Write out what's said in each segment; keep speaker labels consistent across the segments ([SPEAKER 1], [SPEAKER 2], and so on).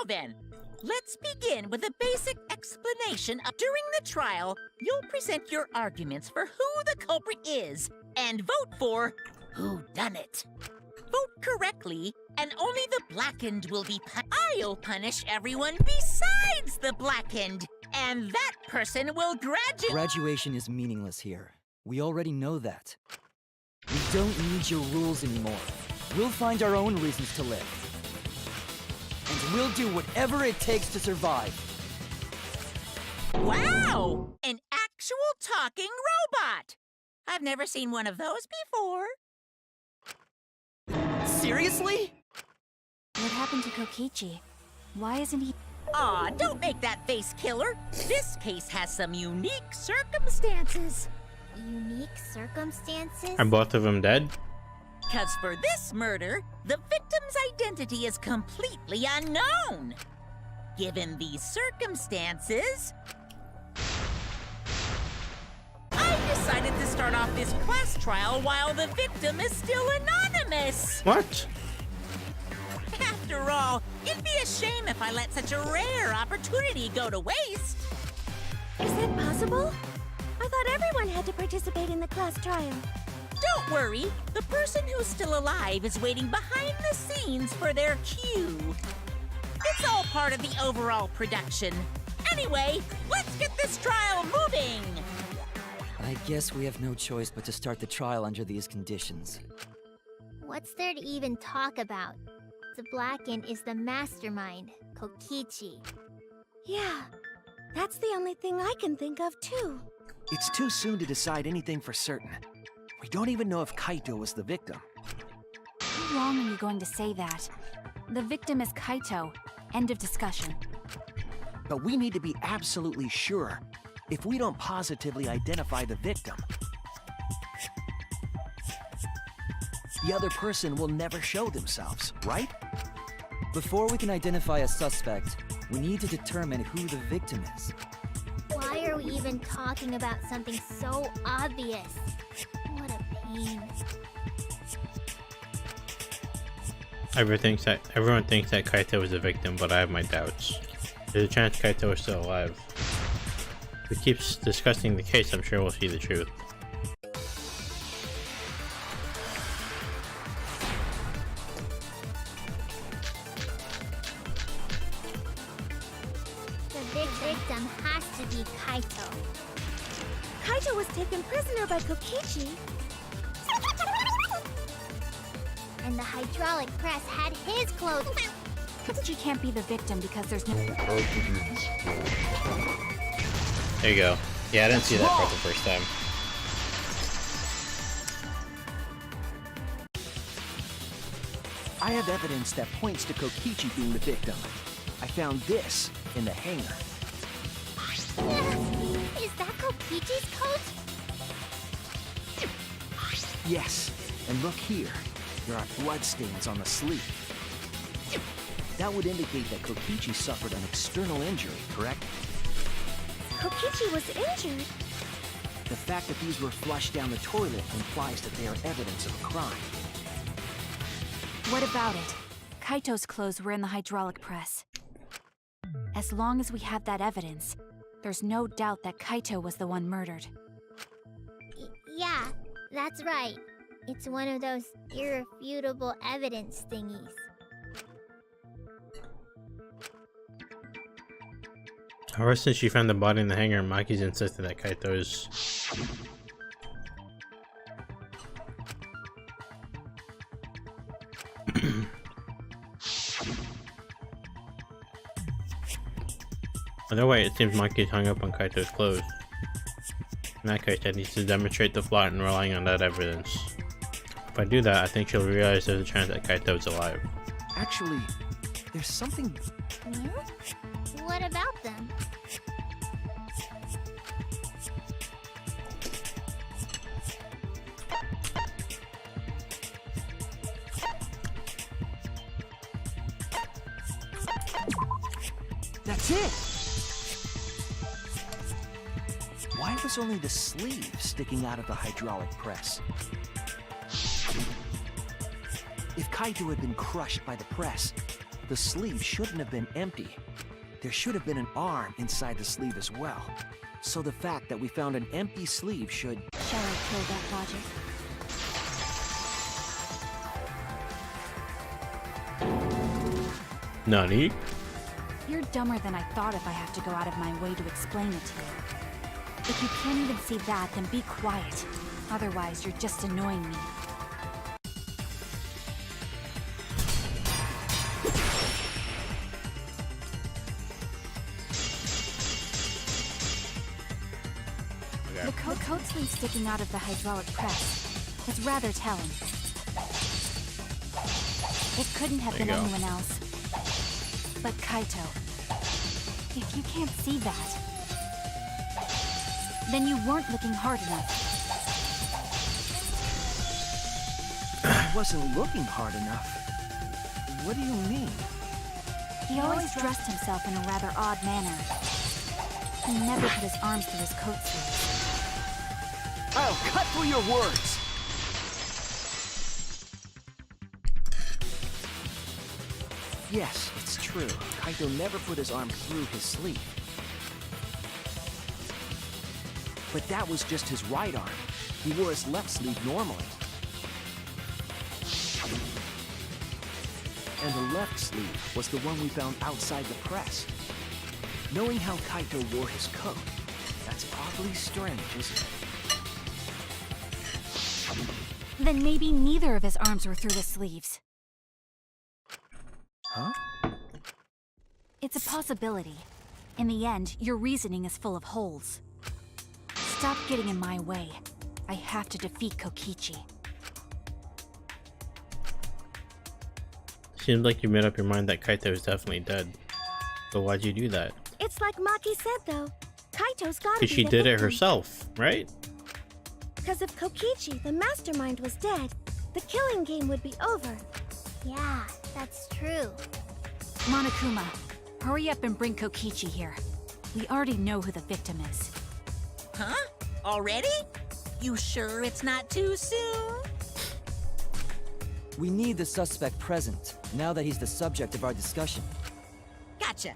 [SPEAKER 1] then, let's begin with a basic explanation of during the trial, you'll present your arguments for who the culprit is and vote for who done it. Vote correctly, and only the blackened will be I'll punish everyone besides the blackened, and that person will graduate.
[SPEAKER 2] Graduation is meaningless here. We already know that. We don't need your rules anymore. We'll find our own reasons to live. And we'll do whatever it takes to survive.
[SPEAKER 1] Wow! An actual talking robot! I've never seen one of those before.
[SPEAKER 2] Seriously?
[SPEAKER 3] What happened to Kokichi? Why isn't he...
[SPEAKER 1] Aw, don't make that face, killer. This case has some unique circumstances.
[SPEAKER 4] Unique circumstances?
[SPEAKER 5] Are both of them dead?
[SPEAKER 1] Because for this murder, the victim's identity is completely unknown. Given these circumstances, I decided to start off this class trial while the victim is still anonymous.
[SPEAKER 5] What?
[SPEAKER 1] After all, it'd be a shame if I let such a rare opportunity go to waste.
[SPEAKER 4] Is that possible? I thought everyone had to participate in the class trial.
[SPEAKER 1] Don't worry, the person who's still alive is waiting behind the scenes for their cue. It's all part of the overall production. Anyway, let's get this trial moving!
[SPEAKER 2] I guess we have no choice but to start the trial under these conditions.
[SPEAKER 4] What's there to even talk about? The Blackened is the mastermind, Kokichi. Yeah, that's the only thing I can think of too.
[SPEAKER 6] It's too soon to decide anything for certain. We don't even know if Kaito was the victim.
[SPEAKER 3] How long are you going to say that? The victim is Kaito. End of discussion.
[SPEAKER 6] But we need to be absolutely sure. If we don't positively identify the victim, the other person will never show themselves, right?
[SPEAKER 2] Before we can identify a suspect, we need to determine who the victim is.
[SPEAKER 4] Why are we even talking about something so obvious? What a pain.
[SPEAKER 5] Everyone thinks that Kaito is a victim, but I have my doubts. There's a chance Kaito is still alive. If we keep discussing the case, I'm sure we'll see the truth.
[SPEAKER 4] The victim has to be Kaito.
[SPEAKER 7] Kaito was taken prisoner by Kokichi.
[SPEAKER 4] And the hydraulic press had his clothes.
[SPEAKER 3] Kokichi can't be the victim because there's no...
[SPEAKER 5] There you go. Yeah, I didn't see that part the first time.
[SPEAKER 6] I have evidence that points to Kokichi being the victim. I found this in the hangar.
[SPEAKER 4] Is that Kokichi's coat?
[SPEAKER 6] Yes, and look here. There are bloodstains on the sleeve. That would indicate that Kokichi suffered an external injury, correct?
[SPEAKER 7] Kokichi was injured.
[SPEAKER 6] The fact that these were flushed down the toilet implies that they are evidence of a crime.
[SPEAKER 3] What about it? Kaito's clothes were in the hydraulic press. As long as we have that evidence, there's no doubt that Kaito was the one murdered.
[SPEAKER 4] Yeah, that's right. It's one of those irrefutable evidence thingies.
[SPEAKER 5] Ever since she found the body in the hangar, Maki's insisted that Kaito's... Either way, it seems Maki's hung up on Kaito's clothes. In that case, I need to demonstrate the plot and relying on that evidence. If I do that, I think she'll realize there's a chance that Kaito's alive.
[SPEAKER 6] Actually, there's something...
[SPEAKER 4] What about them?
[SPEAKER 6] That's it! Why was only the sleeve sticking out of the hydraulic press? If Kaito had been crushed by the press, The sleeve shouldn't have been empty. There should have been an arm inside the sleeve as well. So the fact that we found an empty sleeve should...
[SPEAKER 3] Shall I kill that logic?
[SPEAKER 5] Nani?
[SPEAKER 3] You're dumber than I thought if I have to go out of my way to explain it to you. If you can't even see that, then be quiet. Otherwise, you're just annoying me. The coat sleeve sticking out of the hydraulic press. It's rather telling. It couldn't have been anyone else. But Kaito. If you can't see that, then you weren't looking hard enough.
[SPEAKER 6] I wasn't looking hard enough. What do you mean?
[SPEAKER 3] He always dressed himself in a rather odd manner. He never put his arms through his coat sleeves.
[SPEAKER 6] I'll cut through your words! Yes, it's true. Kaito never put his arm through his sleeve. But that was just his right arm. He wore his left sleeve normally. And the left sleeve was the one we found outside the press. Knowing how Kaito wore his coat, that's awfully strange, isn't it?
[SPEAKER 3] Then maybe neither of his arms were through the sleeves.
[SPEAKER 6] Huh?
[SPEAKER 3] It's a possibility. In the end, your reasoning is full of holes. Stop getting in my way. I have to defeat Kokichi.
[SPEAKER 5] Seems like you made up your mind that Kaito is definitely dead. But why'd you do that?
[SPEAKER 7] It's like Maki said, though. Kaito's gotta be
[SPEAKER 5] Because she
[SPEAKER 7] the
[SPEAKER 5] did it
[SPEAKER 7] victim.
[SPEAKER 5] herself, right?
[SPEAKER 7] Because if Kokichi, the mastermind, was dead, the killing game would be over.
[SPEAKER 4] Yeah, that's true.
[SPEAKER 3] Monokuma, hurry up and bring Kokichi here. We already know who the victim is.
[SPEAKER 1] Huh? Already? You sure it's not too soon?
[SPEAKER 2] We need the suspect present, now that he's the subject of our discussion.
[SPEAKER 1] Gotcha.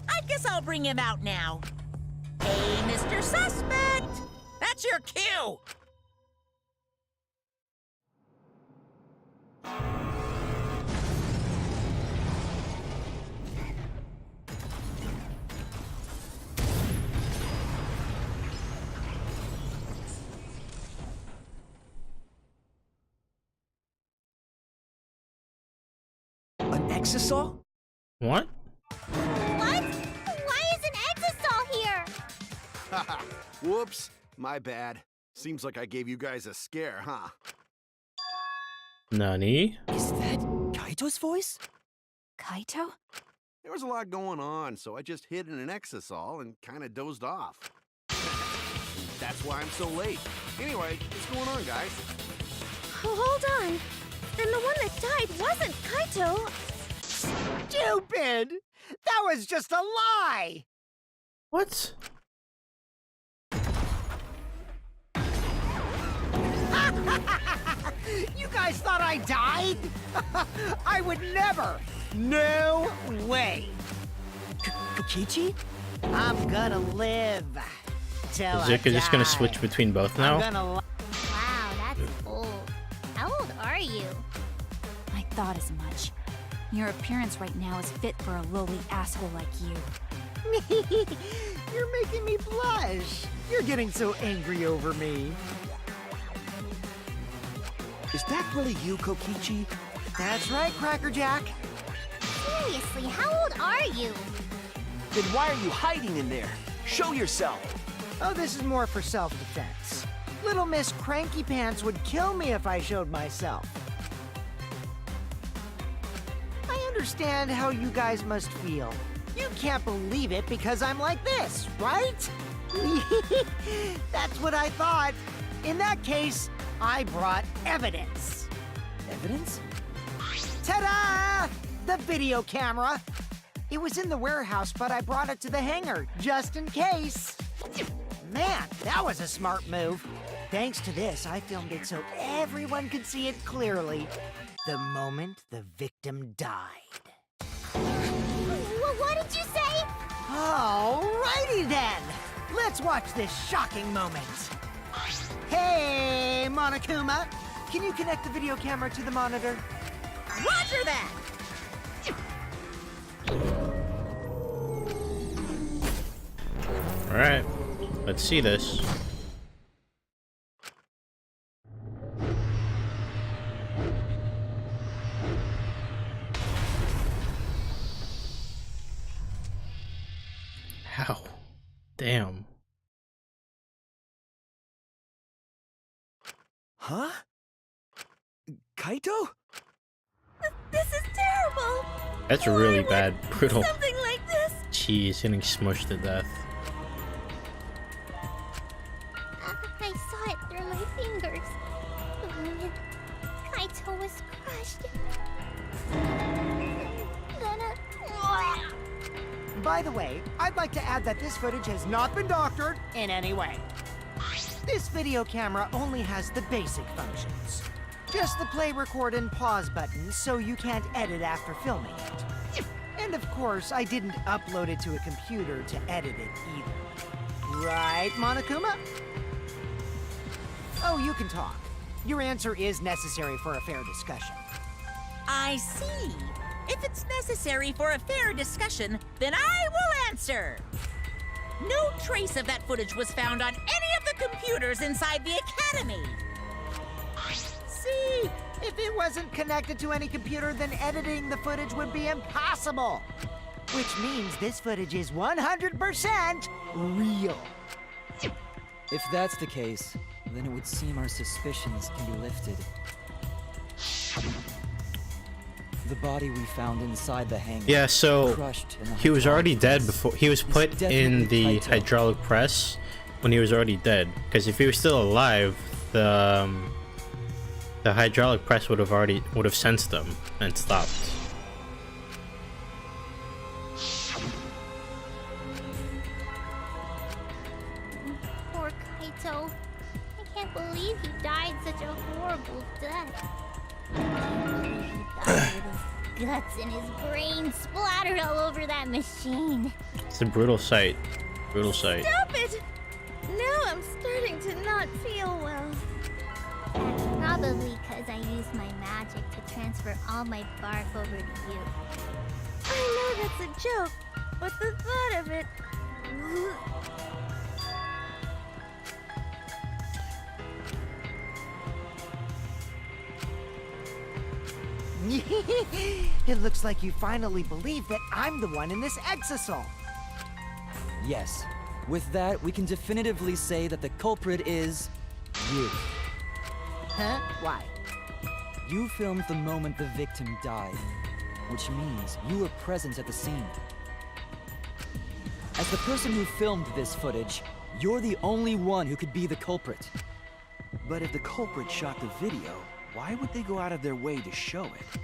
[SPEAKER 1] I guess I'll bring him out now. Hey, Mr. Suspect! That's your cue!
[SPEAKER 6] An exisal?
[SPEAKER 5] What?
[SPEAKER 4] What? Why is an exisal here?
[SPEAKER 8] Haha, whoops, my bad. Seems like I gave you guys a scare, huh?
[SPEAKER 5] Nani?
[SPEAKER 2] Is that Kaito's voice?
[SPEAKER 3] Kaito?
[SPEAKER 8] There was a lot going on, so I just hid in an exisal and kinda dozed off. That's why I'm so late. Anyway, what's going on, guys?
[SPEAKER 7] Oh, hold on. Then the one that died wasn't Kaito.
[SPEAKER 9] Stupid! That was just a lie!
[SPEAKER 5] What?
[SPEAKER 9] You guys thought I died? I would never! No way!
[SPEAKER 2] Kokichi?
[SPEAKER 9] I'm gonna live till
[SPEAKER 5] Is
[SPEAKER 9] I
[SPEAKER 5] Zuka just gonna
[SPEAKER 9] die.
[SPEAKER 5] switch between both now?
[SPEAKER 9] I'm gonna
[SPEAKER 4] Wow, that's old. How old are you?
[SPEAKER 3] I thought as much. Your appearance right now is fit for a lowly asshole like you.
[SPEAKER 9] You're making me blush. You're getting so angry over me.
[SPEAKER 6] Is that really you, Kokichi?
[SPEAKER 9] That's right, Cracker Jack.
[SPEAKER 4] Seriously, how old are you?
[SPEAKER 6] Then why are you hiding in there? Show yourself!
[SPEAKER 9] Oh, this is more for self-defense. Little Miss Cranky Pants would kill me if I showed myself. I understand how you guys must feel. You can't believe it because I'm like this, right? That's what I thought. In that case, I brought evidence.
[SPEAKER 2] Evidence?
[SPEAKER 9] Ta-da! The video camera. It was in the warehouse, but I brought it to the hangar, just in case. Man, that was a smart move. Thanks to this, I filmed it so everyone could see it clearly. The moment the victim died. Alrighty then! Let's watch this shocking moment. Hey, Monokuma! Can you connect the video camera to the monitor?
[SPEAKER 1] Roger that!
[SPEAKER 5] Alright, let's see this. How? Damn.
[SPEAKER 6] Huh? Kaito?
[SPEAKER 7] This is terrible!
[SPEAKER 5] That's really
[SPEAKER 7] Why
[SPEAKER 5] bad.
[SPEAKER 7] would
[SPEAKER 5] Brutal.
[SPEAKER 7] Something like this!
[SPEAKER 5] Jeez, getting smushed to death.
[SPEAKER 4] I saw it through my fingers. The moment Kaito was crushed. Then
[SPEAKER 9] By the way, I'd like to add that this footage has not been doctored in any way. This video camera only has the basic functions. Just the play, record, and pause buttons, so you can't edit after filming it. And of course, I didn't upload it to a computer to edit it either. Right, Monokuma? Oh, you can talk. Your answer is necessary for a fair discussion.
[SPEAKER 1] I see. If it's necessary for a fair discussion, then I will answer. No trace of that footage was found on any of the computers inside the Academy.
[SPEAKER 9] See, if it wasn't connected to any computer, then editing the footage would be impossible. Which means this footage is 100% real.
[SPEAKER 2] If that's the case, then it would seem our suspicions can be lifted. The body we found inside the hangar.
[SPEAKER 5] Yeah, so
[SPEAKER 2] crushed in a
[SPEAKER 5] he was already
[SPEAKER 2] hydraulic
[SPEAKER 5] dead
[SPEAKER 2] press.
[SPEAKER 5] before he was
[SPEAKER 2] It's
[SPEAKER 5] put in
[SPEAKER 2] definitely
[SPEAKER 5] the
[SPEAKER 2] Kaito.
[SPEAKER 5] hydraulic press when he was already dead. Because if he was still alive, the hydraulic press would have sensed them and stopped.
[SPEAKER 4] poor Kaito. I can't believe he died such a horrible death. I can't believe he died with his guts and his brain splattered all over that machine.
[SPEAKER 5] It's a brutal sight. Brutal sight.
[SPEAKER 7] Stop it! Now I'm starting to not feel well.
[SPEAKER 4] That's probably because I used my magic to transfer all my bark over to you.
[SPEAKER 7] I know that's a joke, but the thought of it...
[SPEAKER 9] It looks like you finally believe that I'm the one in this exisal.
[SPEAKER 2] Yes. With that, we can definitively say that the culprit is you.
[SPEAKER 9] Huh? Why?
[SPEAKER 2] You filmed the moment the victim died, which means you were present at the scene. As the person who filmed this footage, you're the only one who could be the culprit.
[SPEAKER 6] But if the culprit shot the video, why would they go out of their way to show it?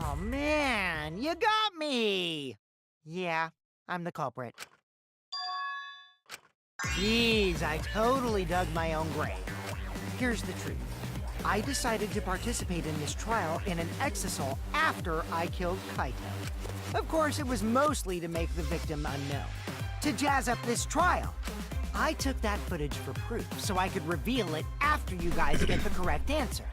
[SPEAKER 9] Oh man, you got me! Yeah, I'm the culprit. Jeez, I totally dug my own grave. Here's the truth. I decided to participate in this trial in an exisal after I killed Kaito. Of course, it was mostly to make the victim unknown. To jazz up this trial, I took that footage for proof so I could reveal it after you guys get the correct answer.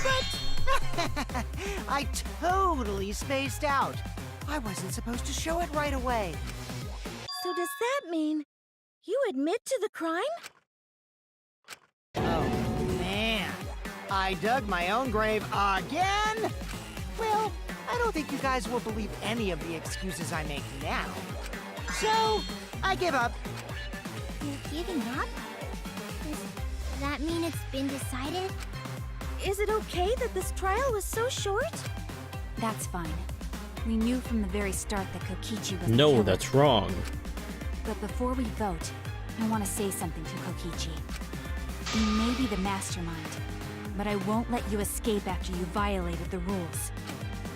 [SPEAKER 9] But I totally spaced out. I wasn't supposed to show it right away.
[SPEAKER 7] So does that mean you admit to the crime?
[SPEAKER 9] Oh, man. I dug my own grave again? Well, I don't think you guys will believe any of the excuses I make now. So, I give up.
[SPEAKER 4] You're giving up? Does that mean it's been decided?
[SPEAKER 7] Is it okay that this trial was so short?
[SPEAKER 3] That's fine. We knew from the very start that Kokichi was the
[SPEAKER 5] No,
[SPEAKER 3] killer.
[SPEAKER 5] that's wrong.
[SPEAKER 3] But before we vote, I want to say something to Kokichi. You may be the mastermind, but I won't let you escape after you violated the rules.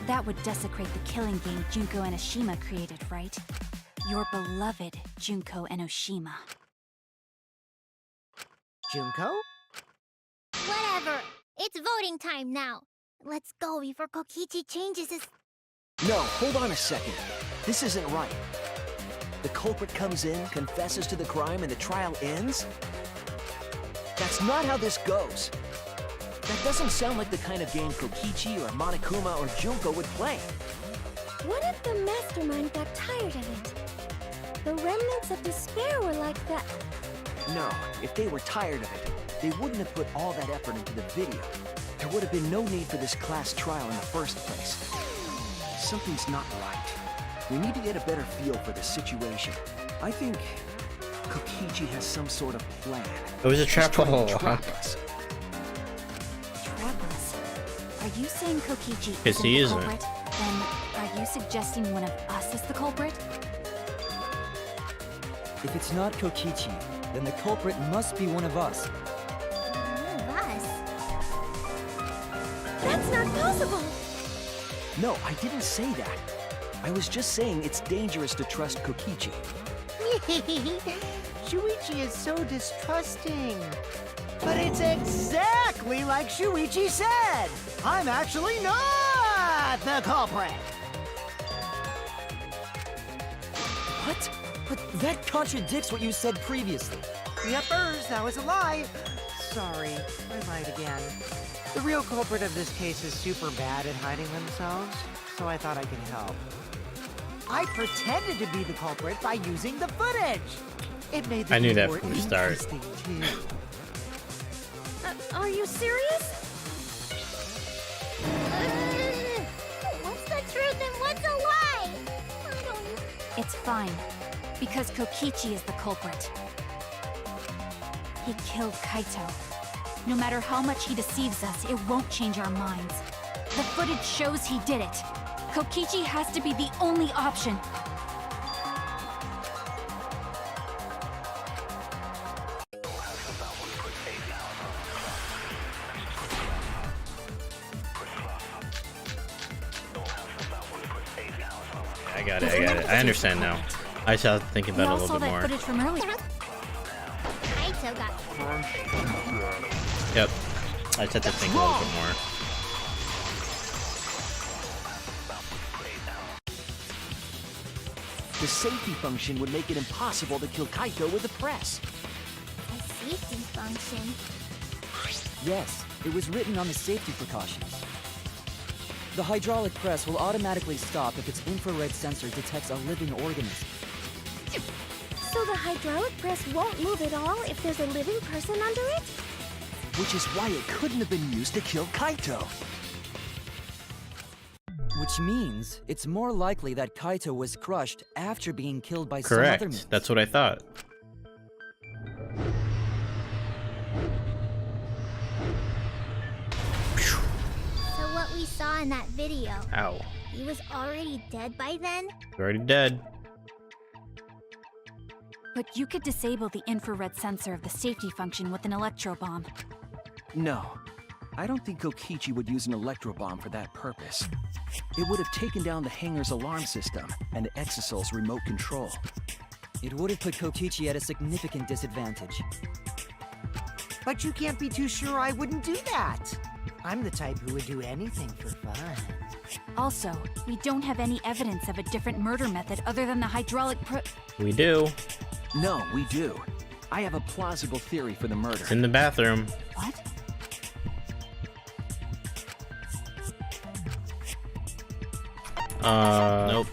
[SPEAKER 3] That would desecrate the killing game Junko Enoshima created, right? Your beloved Junko Enoshima.
[SPEAKER 9] Junko?
[SPEAKER 4] Whatever. It's voting time now. Let's go before Kokichi changes his...
[SPEAKER 6] No, hold on a second. This isn't right. The culprit comes in, confesses to the crime, and the trial ends? That's not how this goes. That doesn't sound like the kind of game Kokichi or Monokuma or Junko would play.
[SPEAKER 7] What if the mastermind got tired of it? The remnants of despair were like that.
[SPEAKER 6] No, if they were tired of it, they wouldn't have put all that effort into the video. There would have been no need for this class trial in the first place. Something's not right. We need to get a better feel for the situation. I think Kokichi has some sort of plan.
[SPEAKER 5] It was a trap
[SPEAKER 6] He's trying
[SPEAKER 5] hole.
[SPEAKER 6] to trap us.
[SPEAKER 3] Trap us? Are you saying Kokichi
[SPEAKER 5] Yes,
[SPEAKER 3] isn't
[SPEAKER 5] he
[SPEAKER 3] the
[SPEAKER 5] isn't.
[SPEAKER 3] culprit? Then are you suggesting one of us is the culprit?
[SPEAKER 2] If it's not Kokichi, then the culprit must be one of us.
[SPEAKER 4] One of us.
[SPEAKER 7] That's not possible.
[SPEAKER 6] No, I didn't say that. I was just saying it's dangerous to trust Kokichi.
[SPEAKER 9] Shuichi is so distrusting. But it's exactly like Shuichi said. I'm actually not the culprit.
[SPEAKER 2] What? But that contradicts what you said previously.
[SPEAKER 9] Yuppers, that was a lie. Sorry, I lied again. The real culprit of this case is super bad at hiding themselves, so I thought I could help. I pretended to be the culprit by using the footage. It made the
[SPEAKER 5] I knew
[SPEAKER 9] game
[SPEAKER 5] that
[SPEAKER 9] more
[SPEAKER 5] from the start.
[SPEAKER 9] interesting, too.
[SPEAKER 7] Are you serious?
[SPEAKER 4] What's the truth and what's a lie? I don't...
[SPEAKER 3] It's fine, because Kokichi is the culprit. He killed Kaito. No matter how much he deceives us, it won't change our minds. The footage shows he did it. Kokichi has to be the only option.
[SPEAKER 5] I got it. I understand now. I just have to think
[SPEAKER 3] We
[SPEAKER 5] about it
[SPEAKER 3] all
[SPEAKER 5] a little
[SPEAKER 3] saw
[SPEAKER 5] bit
[SPEAKER 3] that
[SPEAKER 5] more.
[SPEAKER 3] footage from earlier.
[SPEAKER 4] Kaito got...
[SPEAKER 5] Yep. I just have to think a little bit more.
[SPEAKER 6] The safety function would make it impossible to kill Kaito with the press.
[SPEAKER 4] A safety function.
[SPEAKER 2] Yes, it was written on the safety precautions. The hydraulic press will automatically stop if its infrared sensor detects a living organism.
[SPEAKER 7] So the hydraulic press won't move at all if there's a living person under it?
[SPEAKER 6] Which is why it couldn't have been used to kill Kaito.
[SPEAKER 2] Which means it's more likely that Kaito was crushed after being killed by some other
[SPEAKER 5] Correct.
[SPEAKER 2] means.
[SPEAKER 5] That's what I thought.
[SPEAKER 4] So what we saw in that video,
[SPEAKER 5] Ow.
[SPEAKER 4] he was already dead by then?
[SPEAKER 5] He's already dead.
[SPEAKER 3] But you could disable the infrared sensor of the safety function with an electro bomb.
[SPEAKER 6] No, I don't think Kokichi would use an electro bomb for that purpose. It would have taken down the hangar's alarm system and the Exosol's remote control.
[SPEAKER 2] It would have put Kokichi at a significant disadvantage.
[SPEAKER 9] But you can't be too sure I wouldn't do that. I'm the type who would do anything for fun.
[SPEAKER 3] Also, we don't have any evidence of a different murder method other than the hydraulic
[SPEAKER 5] We do.
[SPEAKER 6] No, we do. I have a plausible theory for the murder.
[SPEAKER 5] It's in the bathroom.
[SPEAKER 3] What?
[SPEAKER 5] Nope.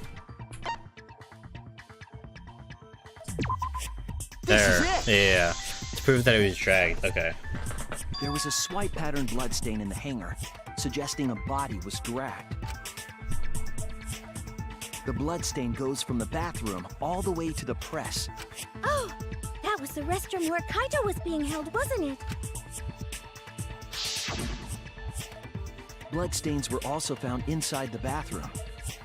[SPEAKER 6] This is
[SPEAKER 5] There.
[SPEAKER 6] it!
[SPEAKER 5] Yeah. To prove that he was dragged. Okay.
[SPEAKER 6] There was a swipe pattern bloodstain in the hangar, suggesting a body was dragged. The bloodstain goes from the bathroom all the way to the press.
[SPEAKER 7] Oh, that was the restroom where Kaito was being held, wasn't it?
[SPEAKER 6] Bloodstains were also found inside the bathroom.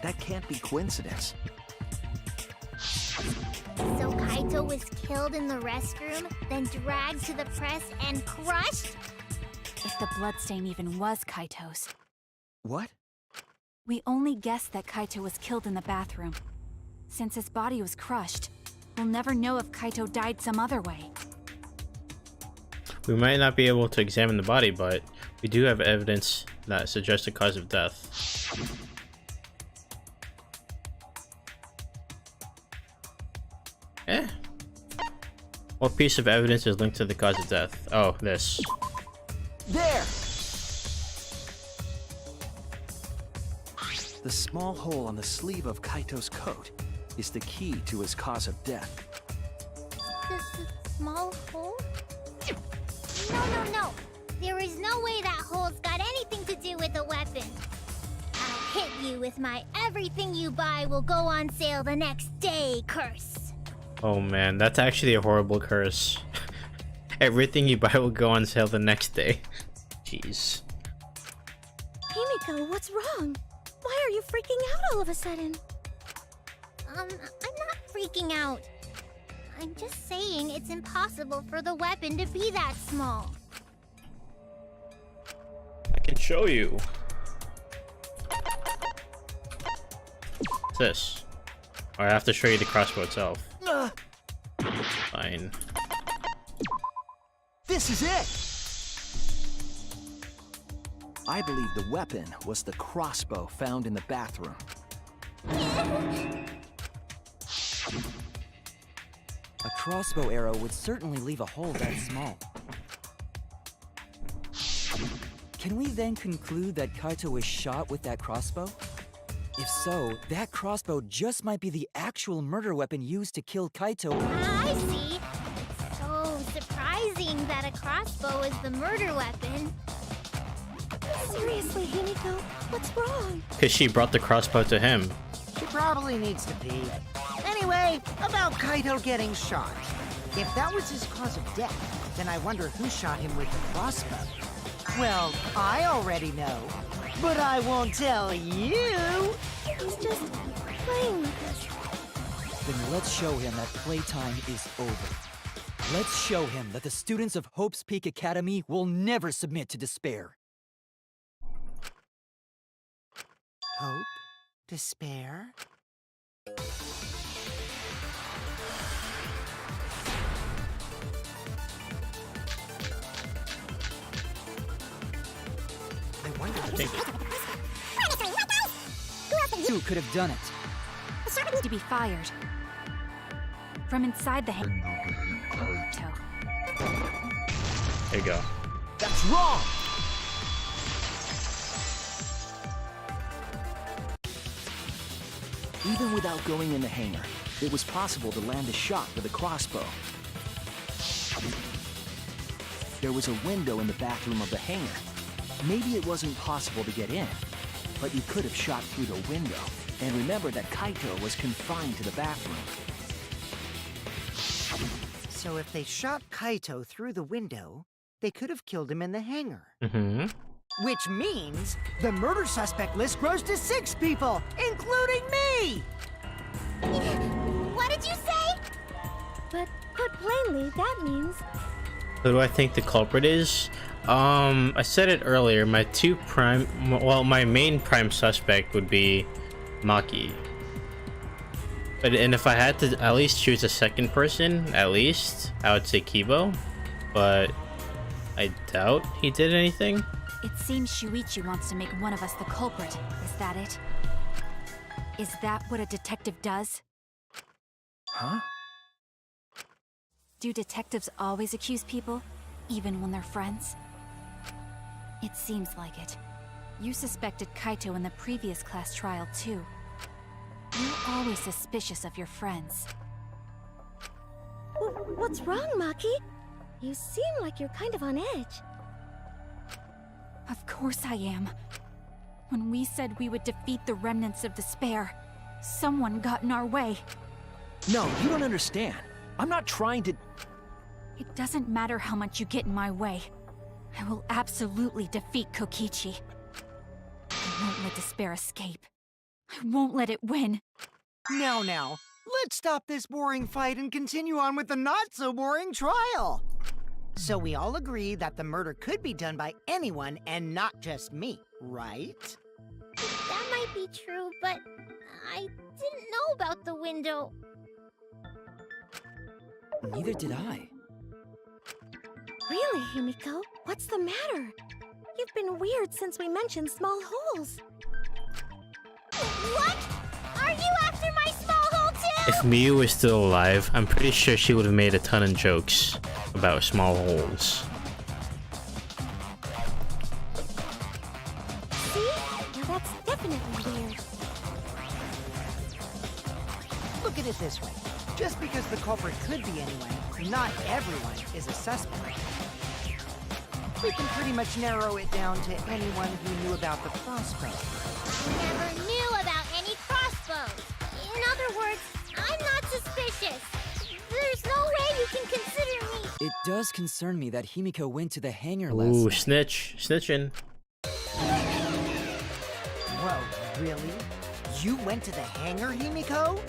[SPEAKER 6] That can't be coincidence.
[SPEAKER 4] So Kaito was killed in the restroom, then dragged to the press and crushed?
[SPEAKER 3] If the bloodstain even was Kaito's.
[SPEAKER 6] What?
[SPEAKER 3] We only guessed that Kaito was killed in the bathroom. Since his body was crushed, we'll never know if Kaito died some other way.
[SPEAKER 5] We might not be able to examine the body, but we do have evidence that suggests a cause of death. What piece of evidence is linked to the cause of death? Oh, this.
[SPEAKER 6] There! The small hole on the sleeve of Kaito's coat is the key to his cause of death.
[SPEAKER 4] The small hole? No. There is no way that hole's got anything to do with the weapon. I'll hit you with my everything you buy will go on sale the next day curse.
[SPEAKER 5] Oh man, that's actually a horrible curse. Everything you buy will go on sale the next day. Jeez.
[SPEAKER 7] Himiko, what's wrong? Why are you freaking out all of a sudden?
[SPEAKER 4] I'm not freaking out. I'm just saying it's impossible for the weapon to be that small.
[SPEAKER 5] I can show you. What's this? Or I have to show you the crossbow itself. Fine.
[SPEAKER 6] This is it! I believe the weapon was the crossbow found in the bathroom.
[SPEAKER 2] A crossbow arrow would certainly leave a hole that small. Can we then conclude that Kaito was shot with that crossbow? If so, that crossbow just might be the actual murder weapon used to kill Kaito.
[SPEAKER 4] I see. It's so surprising that a crossbow is the murder weapon.
[SPEAKER 7] Seriously, Himiko, what's wrong?
[SPEAKER 5] Because she brought the crossbow to him.
[SPEAKER 9] She probably needs to pee. Anyway, about Kaito getting shot. If that was his cause of death, then I wonder who shot him with the crossbow. Well, I already know, but I won't tell you.
[SPEAKER 7] He's just playing with us.
[SPEAKER 2] Then let's show him that playtime is over. Let's show him that the students of Hope's Peak Academy will never submit to despair.
[SPEAKER 9] Hope? Despair? I wonder
[SPEAKER 2] Who could have done it?
[SPEAKER 3] To be fired. From inside the toe.
[SPEAKER 5] There you go.
[SPEAKER 6] That's wrong! Even without going in the hangar, it was possible to land a shot with a crossbow. There was a window in the bathroom of the hangar. Maybe it wasn't possible to get in, but you could have shot through the window. And remember that Kaito was confined to the bathroom.
[SPEAKER 9] So if they shot Kaito through the window, they could have killed him in the hangar.
[SPEAKER 5] Mm-hmm.
[SPEAKER 9] Which means the murder suspect list grows to 6 people, including me!
[SPEAKER 4] What did you say?
[SPEAKER 7] But put plainly, that means
[SPEAKER 5] Who do I think the culprit is? I said it earlier. My main prime suspect would be Maki. And if I had to at least choose a second person, I would say Kibo. But I doubt he did anything.
[SPEAKER 3] It seems Shuichi wants to make one of us the culprit. Is that it? Is that what a detective does?
[SPEAKER 6] Huh?
[SPEAKER 3] Do detectives always accuse people, even when they're friends? It seems like it. You suspected Kaito in the previous class trial, too. You're always suspicious of your friends.
[SPEAKER 7] What's wrong, Maki? You seem like you're kind of on edge.
[SPEAKER 3] Of course I am. When we said we would defeat the remnants of despair, someone got in our way.
[SPEAKER 6] No, you don't understand. I'm not trying to...
[SPEAKER 3] It doesn't matter how much you get in my way. I will absolutely defeat Kokichi. I won't let despair escape. I won't let it win.
[SPEAKER 9] Now, let's stop this boring fight and continue on with the not-so-boring trial. So we all agree that the murder could be done by anyone and not just me, right?
[SPEAKER 4] That might be true, but I didn't know about the window.
[SPEAKER 2] Neither did I.
[SPEAKER 7] Really, Himiko? What's the matter? You've been weird since we mentioned small holes.
[SPEAKER 4] What? Are you after my small hole too?
[SPEAKER 5] If Miyu was still alive, I'm pretty sure she would have made a ton of jokes about small holes.
[SPEAKER 7] See? Now that's definitely weird.
[SPEAKER 9] Look at it this way. Just because the culprit could be anyone, not everyone is a suspect. We can pretty much narrow it down to anyone who knew about the crossbow.
[SPEAKER 4] Never knew about any crossbows. In other words, I'm not suspicious. There's no way you can consider me.
[SPEAKER 2] It does concern me that Himiko went to the hangar last
[SPEAKER 5] Ooh,
[SPEAKER 2] night.
[SPEAKER 5] snitching.
[SPEAKER 9] Whoa, really? You went to the hangar, Himiko?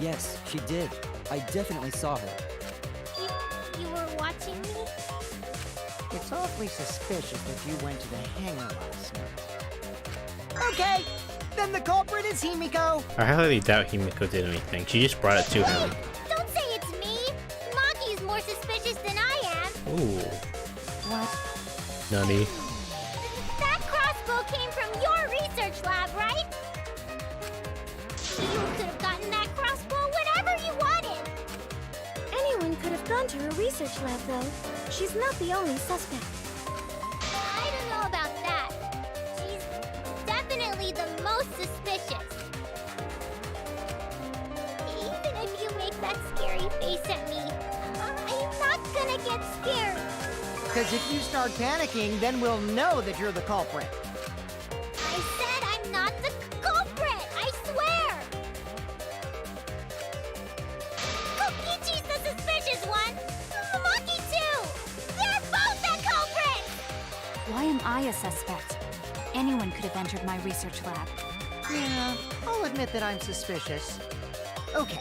[SPEAKER 2] Yes, she did. I definitely saw her.
[SPEAKER 4] You were watching me?
[SPEAKER 9] It's awfully suspicious that you went to the hangar last night. Okay, then the culprit is Himiko.
[SPEAKER 5] I highly doubt Himiko did anything. She just brought it to him.
[SPEAKER 4] Don't say it's me. Maki's more suspicious than I am.
[SPEAKER 5] Ooh.
[SPEAKER 9] What?
[SPEAKER 5] Nani.
[SPEAKER 4] That crossbow came from your research lab, right? You could have gotten that crossbow whenever you wanted.
[SPEAKER 7] Anyone could have gone to her research lab, though. She's not the only suspect.
[SPEAKER 4] I don't know about that. She's definitely the most suspicious. Even if you make that scary face at me, I'm not gonna get scared.
[SPEAKER 9] Because if you start panicking, then we'll know that you're the culprit.
[SPEAKER 4] I said I'm not the culprit, I swear! Kokichi's the suspicious one! Maki too! They're both the culprits!
[SPEAKER 3] Why am I a suspect? Anyone could have entered my research lab.
[SPEAKER 9] Yeah, I'll admit that I'm suspicious. Okay,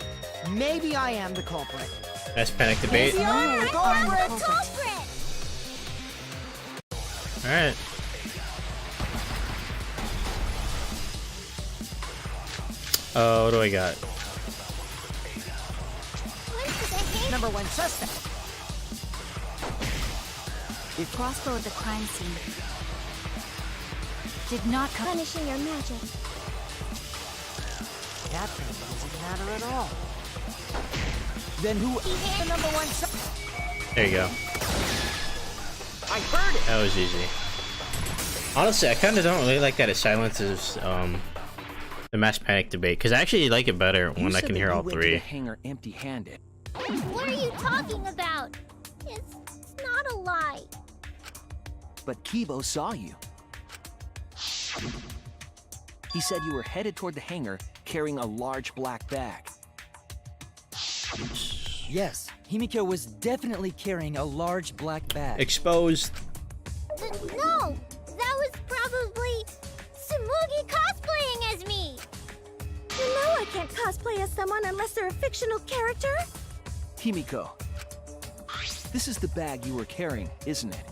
[SPEAKER 9] maybe I am the culprit.
[SPEAKER 5] Let's panic debate.
[SPEAKER 9] Maybe I'm the
[SPEAKER 3] I'm
[SPEAKER 9] culprit!
[SPEAKER 3] the
[SPEAKER 4] Culprit!
[SPEAKER 5] Alright. Oh, what do I got?
[SPEAKER 4] Went to the hangar.
[SPEAKER 9] Number one suspect.
[SPEAKER 3] The crossbow at the crime scene did not come.
[SPEAKER 7] Punishing your magic.
[SPEAKER 9] That thing doesn't matter at all. Then who is the number one suspect?
[SPEAKER 5] There you go.
[SPEAKER 9] I heard it!
[SPEAKER 5] That was easy. Honestly, I kind of don't really like that it silences the mass panic debate, because I actually like it better when I can hear all
[SPEAKER 6] To the
[SPEAKER 5] three.
[SPEAKER 6] hangar empty-handed.
[SPEAKER 4] What are you talking about? It's not a lie.
[SPEAKER 6] But Kibo saw you. He said you were headed toward the hangar carrying a large black bag.
[SPEAKER 2] Yes, Himiko was definitely carrying a large black bag.
[SPEAKER 5] Exposed.
[SPEAKER 4] No! That was probably Tsumugi cosplaying as me!
[SPEAKER 7] You know I can't cosplay as someone unless they're a fictional character.
[SPEAKER 6] Himiko, this is the bag you were carrying, isn't it?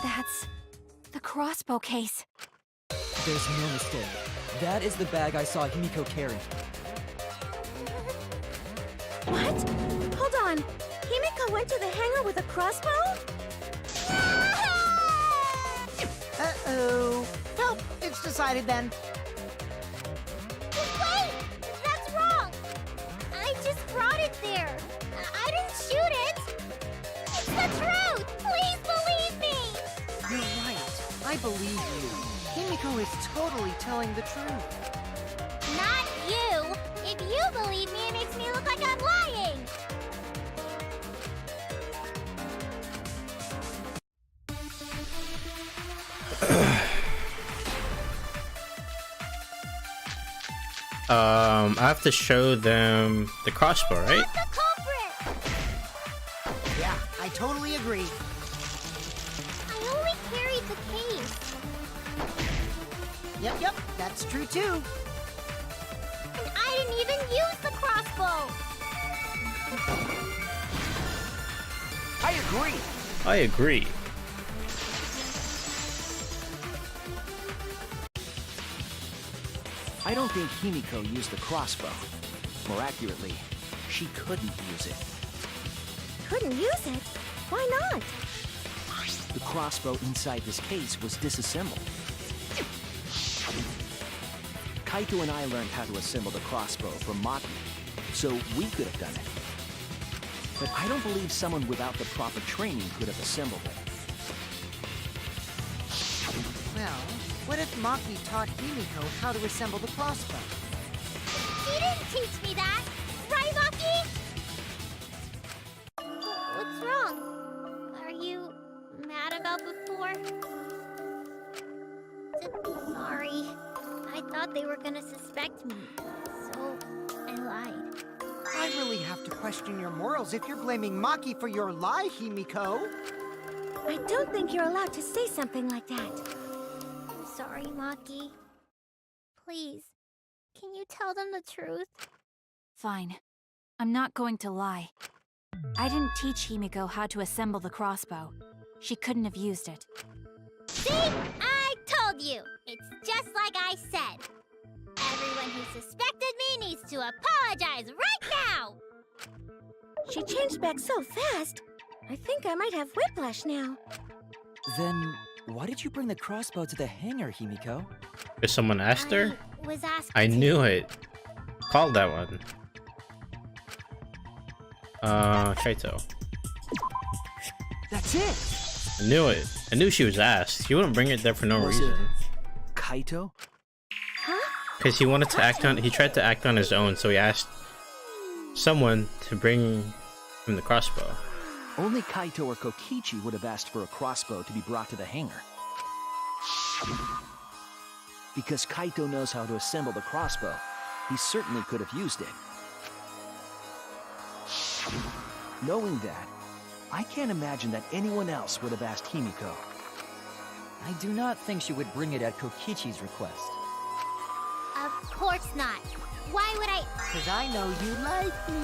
[SPEAKER 3] That's the crossbow case.
[SPEAKER 2] There's no mistake. That is the bag I saw Himiko carry.
[SPEAKER 7] What? Hold on. Himiko went to the hangar with a crossbow?
[SPEAKER 9] Uh-oh. Well, it's decided then.
[SPEAKER 4] Wait! That's wrong! I just brought it there. I didn't shoot it! It's the truth! Please believe me!
[SPEAKER 9] You're right. I believe you. Himiko is totally telling the truth.
[SPEAKER 4] Not you! If you believe me, it makes me look like I'm lying!
[SPEAKER 5] I have to show them the crossbow, right?
[SPEAKER 4] Not the culprit!
[SPEAKER 9] Yeah, I totally agree.
[SPEAKER 4] I only carried the case.
[SPEAKER 9] Yep, that's true too.
[SPEAKER 4] And I didn't even use the crossbow!
[SPEAKER 6] I agree!
[SPEAKER 5] I agree.
[SPEAKER 6] I don't think Himiko used the crossbow. More accurately, she couldn't use it.
[SPEAKER 7] Couldn't use it? Why not?
[SPEAKER 6] The crossbow inside this case was disassembled. Kaito and I learned how to assemble the crossbow from Maki, so we could have done it. But I don't believe someone without the proper training could have assembled it.
[SPEAKER 9] Well, what if Maki taught Himiko how to assemble the crossbow?
[SPEAKER 4] He didn't teach me that! Right, Maki? What's wrong? Are you mad about before? Sorry. I thought they were gonna suspect me, so I lied.
[SPEAKER 9] I really have to question your morals if you're blaming Maki for your lie, Himiko.
[SPEAKER 7] I don't think you're allowed to say something like that.
[SPEAKER 4] I'm sorry, Maki. Please, can you tell them the truth?
[SPEAKER 3] Fine. I'm not going to lie. I didn't teach Himiko how to assemble the crossbow. She couldn't have used it.
[SPEAKER 4] See? I told you! It's just like I said. Everyone who suspected me needs to apologize right now!
[SPEAKER 7] She changed back so fast. I think I might have whiplash now.
[SPEAKER 2] Then, why did you bring the crossbow to the hangar, Himiko?
[SPEAKER 5] If someone asked her?
[SPEAKER 4] I was asked
[SPEAKER 5] I
[SPEAKER 4] to.
[SPEAKER 5] knew it. Called that one. Kaito.
[SPEAKER 6] That's it!
[SPEAKER 5] I knew it. I knew she was asked. You wouldn't bring it there for no
[SPEAKER 6] Was it
[SPEAKER 5] reason.
[SPEAKER 6] Kaito?
[SPEAKER 5] Because he wanted to act on. He tried to act on his own, so he asked someone to bring him the crossbow.
[SPEAKER 6] Only Kaito or Kokichi would have asked for a crossbow to be brought to the hangar. Because Kaito knows how to assemble the crossbow, he certainly could have used it. Knowing that, I can't imagine that anyone else would have asked Himiko.
[SPEAKER 2] I do not think she would bring it at Kokichi's request.
[SPEAKER 4] Of course not. Why would I?
[SPEAKER 9] Because I know you like me.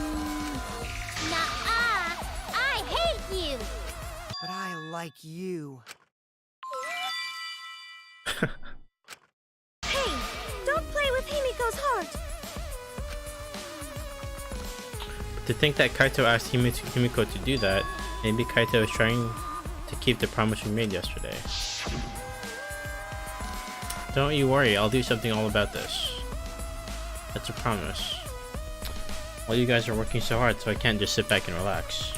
[SPEAKER 4] Nuh-uh! I hate you!
[SPEAKER 9] But I like you.
[SPEAKER 7] Hey, don't play with Himiko's heart.
[SPEAKER 5] To think that Kaito asked Himiko to do that, maybe Kaito was trying to keep the promise we made yesterday. Don't you worry, I'll do something all about this. That's a promise. Well, you guys are working so hard, so I can't just sit back and relax.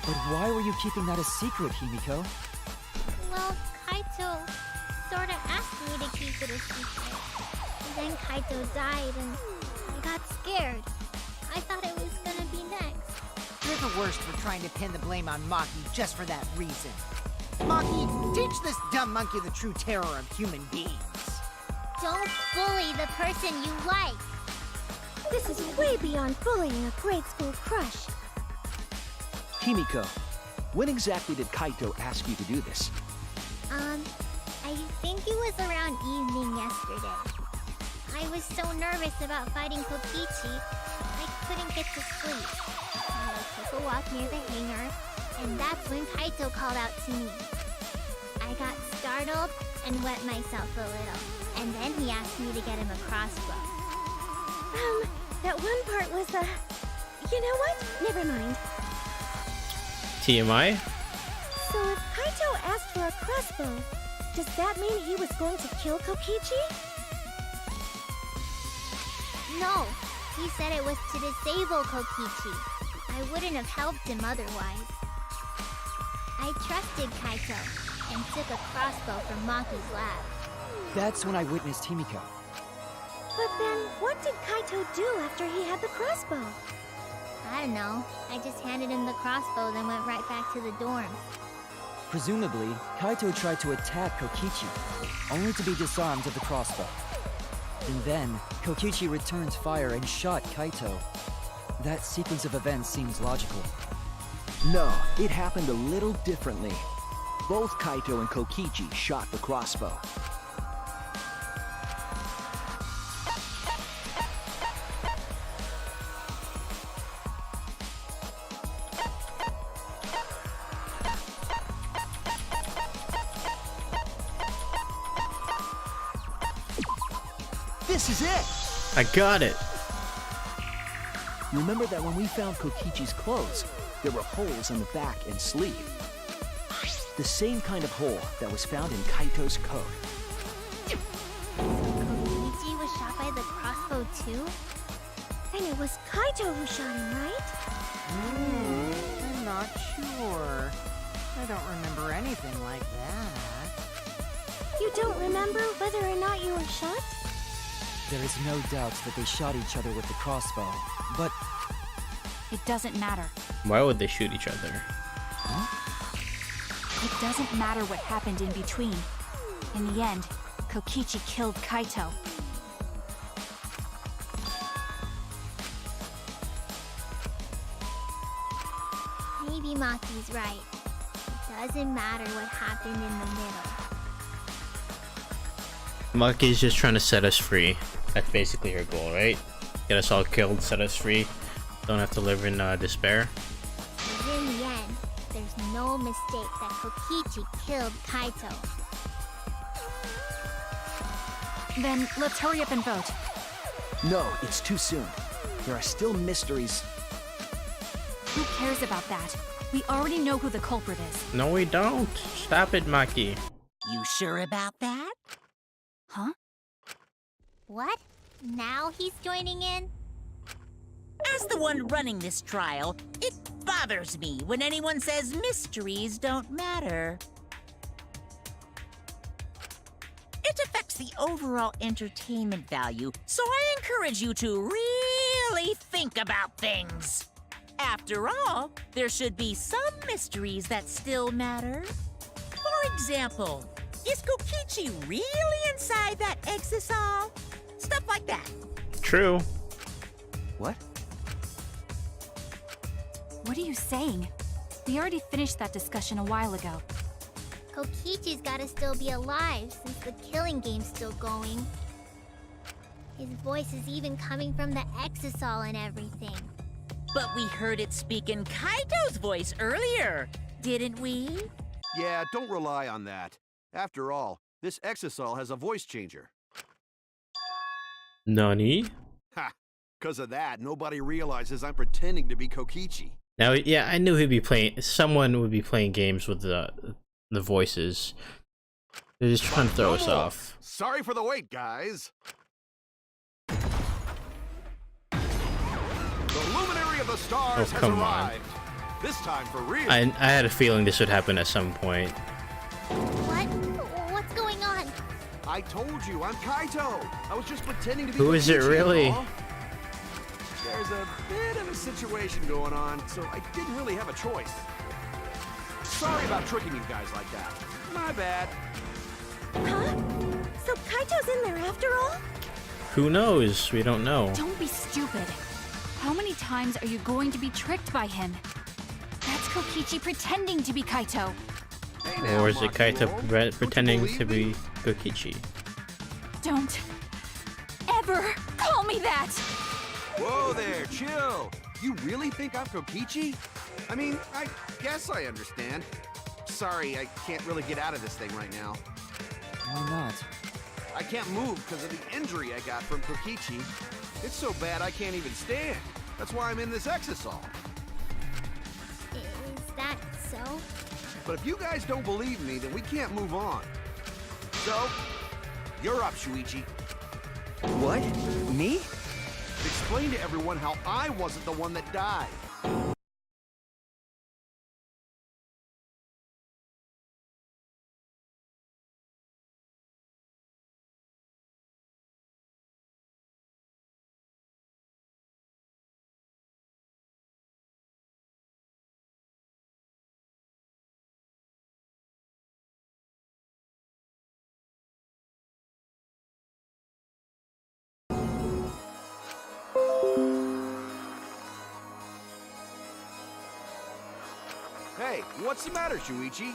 [SPEAKER 2] But why were you keeping that a secret, Himiko?
[SPEAKER 4] Well, Kaito sorta asked me to keep it a secret. And then Kaito died and I got scared. I thought it was gonna be next.
[SPEAKER 9] You're the worst for trying to pin the blame on Maki just for that reason. Maki, teach this dumb monkey the true terror of human beings.
[SPEAKER 4] Don't bully the person you like.
[SPEAKER 7] This is way beyond bullying a grade school crush.
[SPEAKER 6] Himiko, when exactly did Kaito ask you to do this?
[SPEAKER 4] I think it was around evening yesterday. I was so nervous about fighting Kokichi, I couldn't get to sleep. I took a walk near the hangar, and that's when Kaito called out to me. I got startled and wet myself a little, and then he asked me to get him a crossbow.
[SPEAKER 7] That one part was, you know what? Never mind.
[SPEAKER 5] TMI?
[SPEAKER 7] So if Kaito asked for a crossbow, does that mean he was going to kill Kokichi?
[SPEAKER 4] No, he said it was to disable Kokichi. I wouldn't have helped him otherwise. I trusted Kaito and took a crossbow from Maki's lab.
[SPEAKER 2] That's when I witnessed Himiko.
[SPEAKER 7] But then, what did Kaito do after he had the crossbow?
[SPEAKER 4] I don't know. I just handed him the crossbow, then went right back to the dorm.
[SPEAKER 2] Presumably, Kaito tried to attack Kokichi, only to be disarmed of the crossbow. And then, Kokichi returned fire and shot Kaito. That sequence of events seems logical.
[SPEAKER 6] No, it happened a little differently. Both Kaito and Kokichi shot the crossbow. This is it!
[SPEAKER 5] I got it!
[SPEAKER 6] Remember that when we found Kokichi's clothes, there were holes on the back and sleeve. The same kind of hole that was found in Kaito's coat.
[SPEAKER 4] Kaito too.
[SPEAKER 7] And it was Kaito who shot him, right?
[SPEAKER 9] I'm not sure. I don't remember anything like that.
[SPEAKER 7] You don't remember whether or not you were shot?
[SPEAKER 2] There is no doubt that they shot each other with the crossbow, but
[SPEAKER 3] It doesn't matter.
[SPEAKER 5] Why would they shoot each other?
[SPEAKER 3] It doesn't matter what happened in between. In the end, Kokichi killed Kaito.
[SPEAKER 4] Maybe Maki's right. It doesn't matter what happened in the middle.
[SPEAKER 5] Maki's just trying to set us free. That's basically her goal, right? Get us all killed, set us free. Don't have to live in despair.
[SPEAKER 4] But in the end, there's no mistake that Kokichi killed Kaito.
[SPEAKER 3] Then let's hurry up and vote.
[SPEAKER 6] No, it's too soon. There are still mysteries.
[SPEAKER 3] Who cares about that? We already know who the culprit is.
[SPEAKER 5] No, we don't. Stop it, Maki.
[SPEAKER 1] You sure about that?
[SPEAKER 3] Huh?
[SPEAKER 4] What? Now he's joining in?
[SPEAKER 1] As the one running this trial, it bothers me when anyone says mysteries don't matter. It affects the overall entertainment value, so I encourage you to really think about things. After all, there should be some mysteries that still matter. For example, is Kokichi really inside that exisal? Stuff like that.
[SPEAKER 5] True.
[SPEAKER 6] What?
[SPEAKER 3] What are you saying? We already finished that discussion a while ago.
[SPEAKER 4] Kokichi's gotta still be alive since the killing game's still going. His voice is even coming from the exisal and everything.
[SPEAKER 1] But we heard it speak in Kaito's voice earlier, didn't we?
[SPEAKER 8] Yeah, don't rely on that. After all, this exisal has a voice changer.
[SPEAKER 5] Nani?
[SPEAKER 8] Ha! 'Cause of that, nobody realizes I'm pretending to be Kokichi.
[SPEAKER 5] Now, yeah, I knew he'd be playing. Someone would be playing games with the voices. They're just trying to throw us off.
[SPEAKER 8] Sorry for the wait, guys. The luminary of the stars
[SPEAKER 5] Oh,
[SPEAKER 8] has
[SPEAKER 5] come on.
[SPEAKER 8] arrived. This time for real.
[SPEAKER 5] I had a feeling this would happen at some point.
[SPEAKER 4] What? What's going on?
[SPEAKER 8] I told you, I'm Kaito. I was just pretending to be
[SPEAKER 5] Who is it
[SPEAKER 8] Kokichi,
[SPEAKER 5] really?
[SPEAKER 8] y'all. There's a bit of a situation going on, so I didn't really have a choice. Sorry about tricking you guys like that. My bad.
[SPEAKER 7] Huh? So Kaito's in there after all?
[SPEAKER 5] Who knows? We don't know.
[SPEAKER 3] Don't be stupid. How many times are you going to be tricked by him? That's Kokichi pretending to be Kaito.
[SPEAKER 8] Hey now,
[SPEAKER 5] Or is it Kaito
[SPEAKER 8] Makiyo. Don't you
[SPEAKER 5] pretending
[SPEAKER 8] believe
[SPEAKER 5] to
[SPEAKER 8] me?
[SPEAKER 5] be Kokichi?
[SPEAKER 3] Don't ever call me that!
[SPEAKER 8] Whoa there, chill. You really think I'm Kokichi? I mean, I guess I understand. Sorry, I can't really get out of this thing right now.
[SPEAKER 2] why not?
[SPEAKER 8] I can't move because of the injury I got from Kokichi. It's so bad I can't even stand. That's why I'm in this exisal.
[SPEAKER 4] Is that so?
[SPEAKER 8] But if you guys don't believe me, then we can't move on. So, you're up, Shuichi.
[SPEAKER 6] What? Me?
[SPEAKER 8] Explain to everyone how I wasn't the one that died. Hey, what's the matter, Shuichi?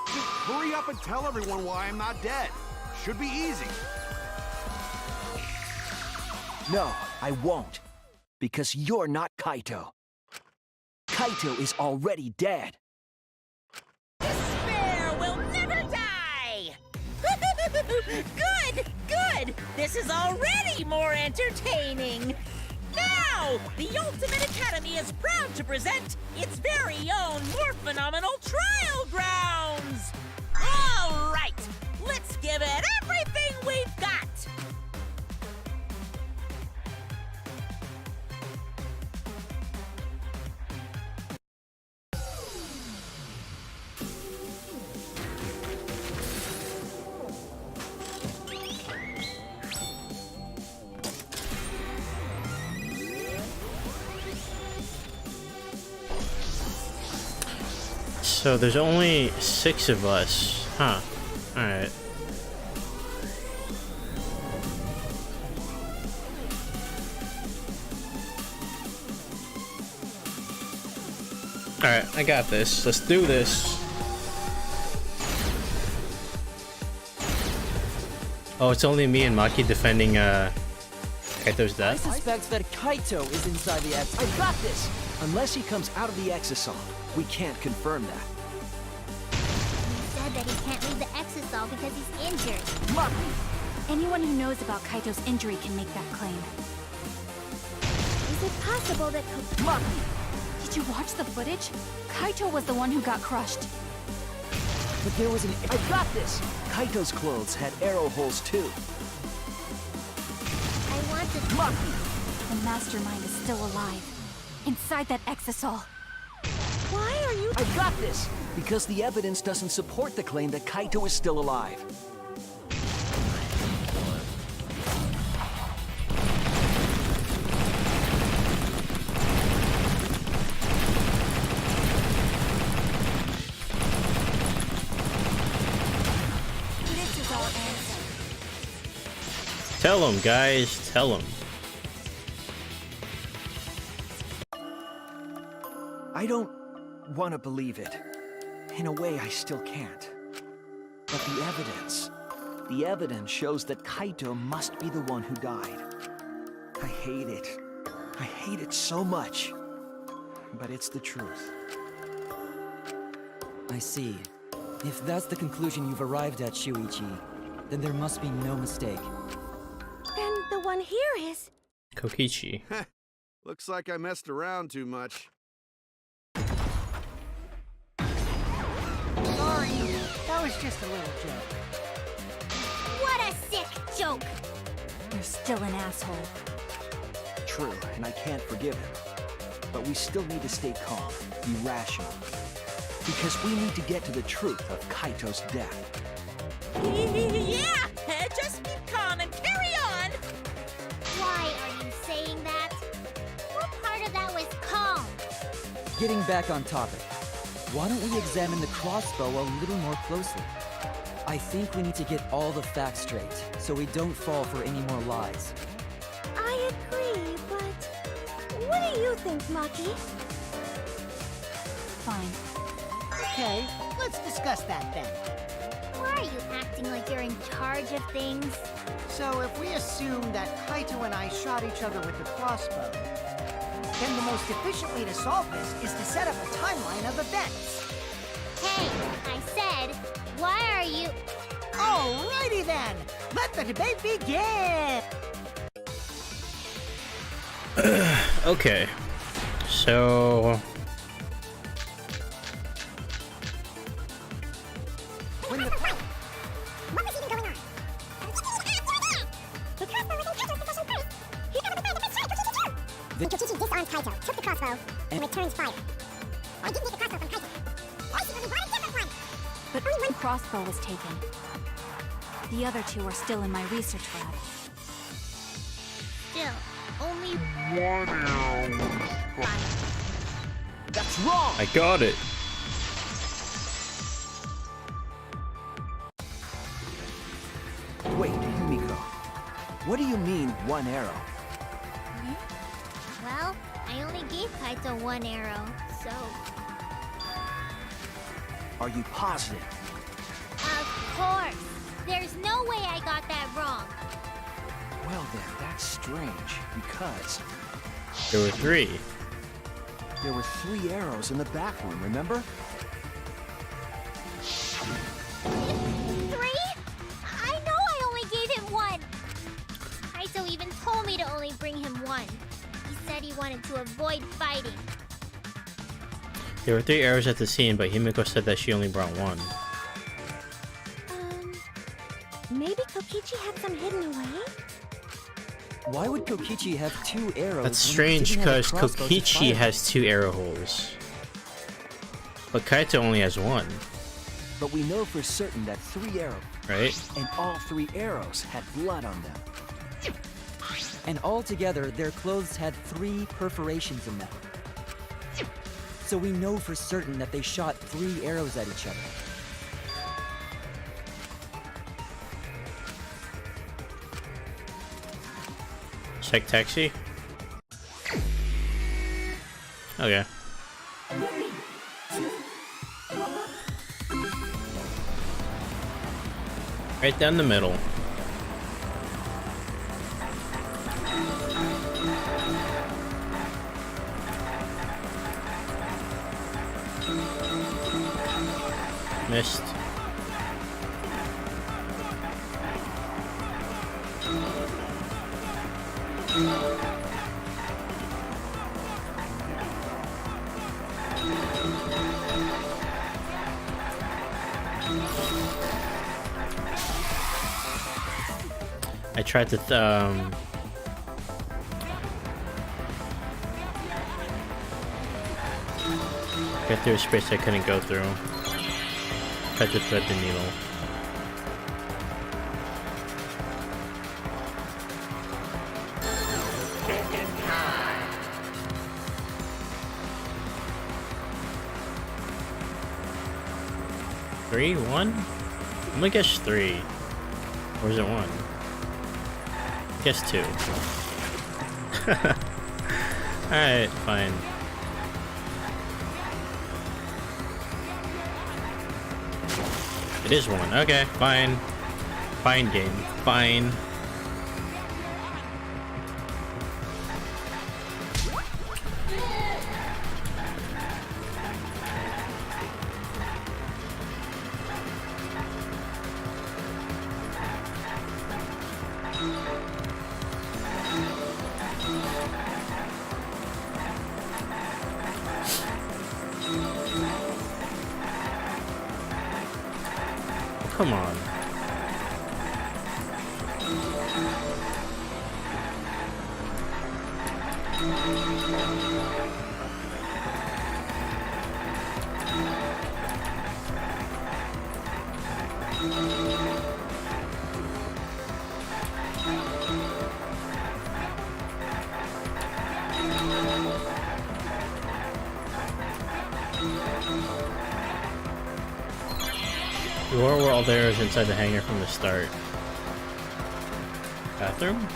[SPEAKER 8] Just hurry up and tell everyone why I'm not dead. Should be easy.
[SPEAKER 6] No, I won't. Because you're not Kaito. Kaito is already dead.
[SPEAKER 1] Despair will never die! Good, good! This is already more entertaining! Now, the Ultimate Academy is proud to present its very own more phenomenal trial grounds! All right, let's give it everything we've got!
[SPEAKER 5] So there's only 6 of us. Huh. Alright. Alright, I got this. Let's do this. Oh, it's only me and Maki defending Kaito's
[SPEAKER 2] I
[SPEAKER 5] death?
[SPEAKER 2] suspect that Kaito is inside the X.
[SPEAKER 6] I got this! Unless he comes out of the exisal, we can't confirm that.
[SPEAKER 4] He said that he can't leave the exisal because he's injured.
[SPEAKER 3] Anyone who knows about Kaito's injury can make that claim.
[SPEAKER 7] Is it possible that
[SPEAKER 3] Did you watch the footage? Kaito was the one who got crushed.
[SPEAKER 6] But there was an... I got this! Kaito's clothes had arrow holes too.
[SPEAKER 4] I want to...
[SPEAKER 3] The mastermind is still alive. Inside that exisal.
[SPEAKER 7] Why are you...
[SPEAKER 6] I got this! Because the evidence doesn't support the claim that Kaito is still alive.
[SPEAKER 3] This is our answer.
[SPEAKER 5] Tell him, guys. Tell him.
[SPEAKER 6] I don't want to believe it. In a way, I still can't. But the evidence shows that Kaito must be the one who died. I hate it. I hate it so much. But it's the truth.
[SPEAKER 2] I see. If that's the conclusion you've arrived at, Shuichi, then there must be no mistake.
[SPEAKER 7] Then the one here is...
[SPEAKER 5] Kokichi.
[SPEAKER 8] Looks like I messed around too much.
[SPEAKER 9] Sorry, that was just a little joke.
[SPEAKER 4] What a sick joke!
[SPEAKER 3] You're still an asshole.
[SPEAKER 6] True, and I can't forgive him. But we still need to stay calm, be rational. Because we need to get to the truth of Kaito's death.
[SPEAKER 1] Yeah! Just keep calm and carry on!
[SPEAKER 4] Why are you saying that? What part of that was calm?
[SPEAKER 2] Getting back on topic, why don't we examine the crossbow a little more closely? I think we need to get all the facts straight, so we don't fall for any more lies.
[SPEAKER 7] I agree, but... What do you think, Maki?
[SPEAKER 3] Fine.
[SPEAKER 9] Okay, let's discuss that then.
[SPEAKER 4] Why are you acting like you're in charge of things?
[SPEAKER 9] So if we assume that Kaito and I shot each other with the crossbow, then the most efficient way to solve this is to set up a timeline of events.
[SPEAKER 4] Hey, I said, why are you...
[SPEAKER 9] Alrighty then, let the debate begin!
[SPEAKER 5] Okay. So...
[SPEAKER 9] When the...
[SPEAKER 7] What was even going on? The crossbow was in Kaito's possession first. He never decided to strike Kokichi too. When Kokichi disarmed Kaito, took the crossbow, and returned fire. I didn't get the crossbow from Kaito. I secretly bought a different one.
[SPEAKER 3] But only one crossbow was taken. The other two are still in my research lab.
[SPEAKER 4] Still, only one.
[SPEAKER 6] That's wrong!
[SPEAKER 5] I got it.
[SPEAKER 6] Wait, Yumiko. What do you mean, one arrow?
[SPEAKER 4] Well, I only gave Kaito one arrow, so...
[SPEAKER 6] Are you positive?
[SPEAKER 4] Of course! There's no way I got that wrong.
[SPEAKER 6] Well then, that's strange, because
[SPEAKER 5] There were 3.
[SPEAKER 6] there were 3 arrows in the bathroom, remember?
[SPEAKER 4] 3? I know I only gave him one! Kaito even told me to only bring him one. He said he wanted to avoid fighting.
[SPEAKER 5] There were 3 arrows at the scene, but Himiko said that she only brought 1.
[SPEAKER 7] Maybe Kokichi had some hidden away?
[SPEAKER 2] Why would Kokichi have 2 arrows?
[SPEAKER 5] That's
[SPEAKER 2] when he
[SPEAKER 5] strange
[SPEAKER 2] didn't have a
[SPEAKER 5] because
[SPEAKER 2] crossbow to
[SPEAKER 5] Kokichi
[SPEAKER 2] fire?
[SPEAKER 5] has 2 arrow holes. But Kaito only has 1,
[SPEAKER 6] But we know for certain that 3 arrows,
[SPEAKER 5] right?
[SPEAKER 6] and all 3 arrows had blood on them.
[SPEAKER 2] And altogether, their clothes had 3 perforations in them. so we know for certain that they shot 3 arrows at each other.
[SPEAKER 5] Check taxi. Okay. Right down the middle. Missed. I tried to get through a space I couldn't go through. Tried to thread the needle. Three? 1? I'm gonna guess 3. Or is it 1? Guess 2. Alright, fine. It is 1. Okay, fine. Fine game. Fine. Come on. Where were all the arrows inside the hangar from the start? Bathroom?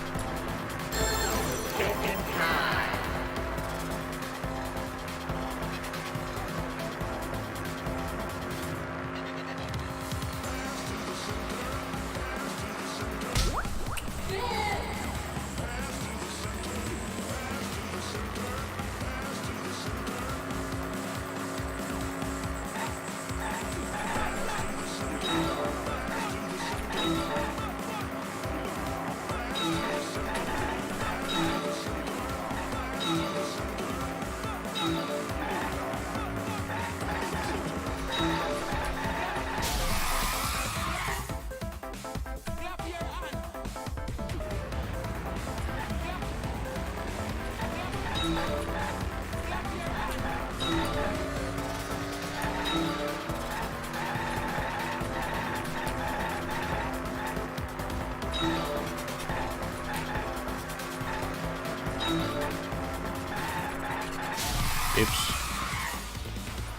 [SPEAKER 5] Oops.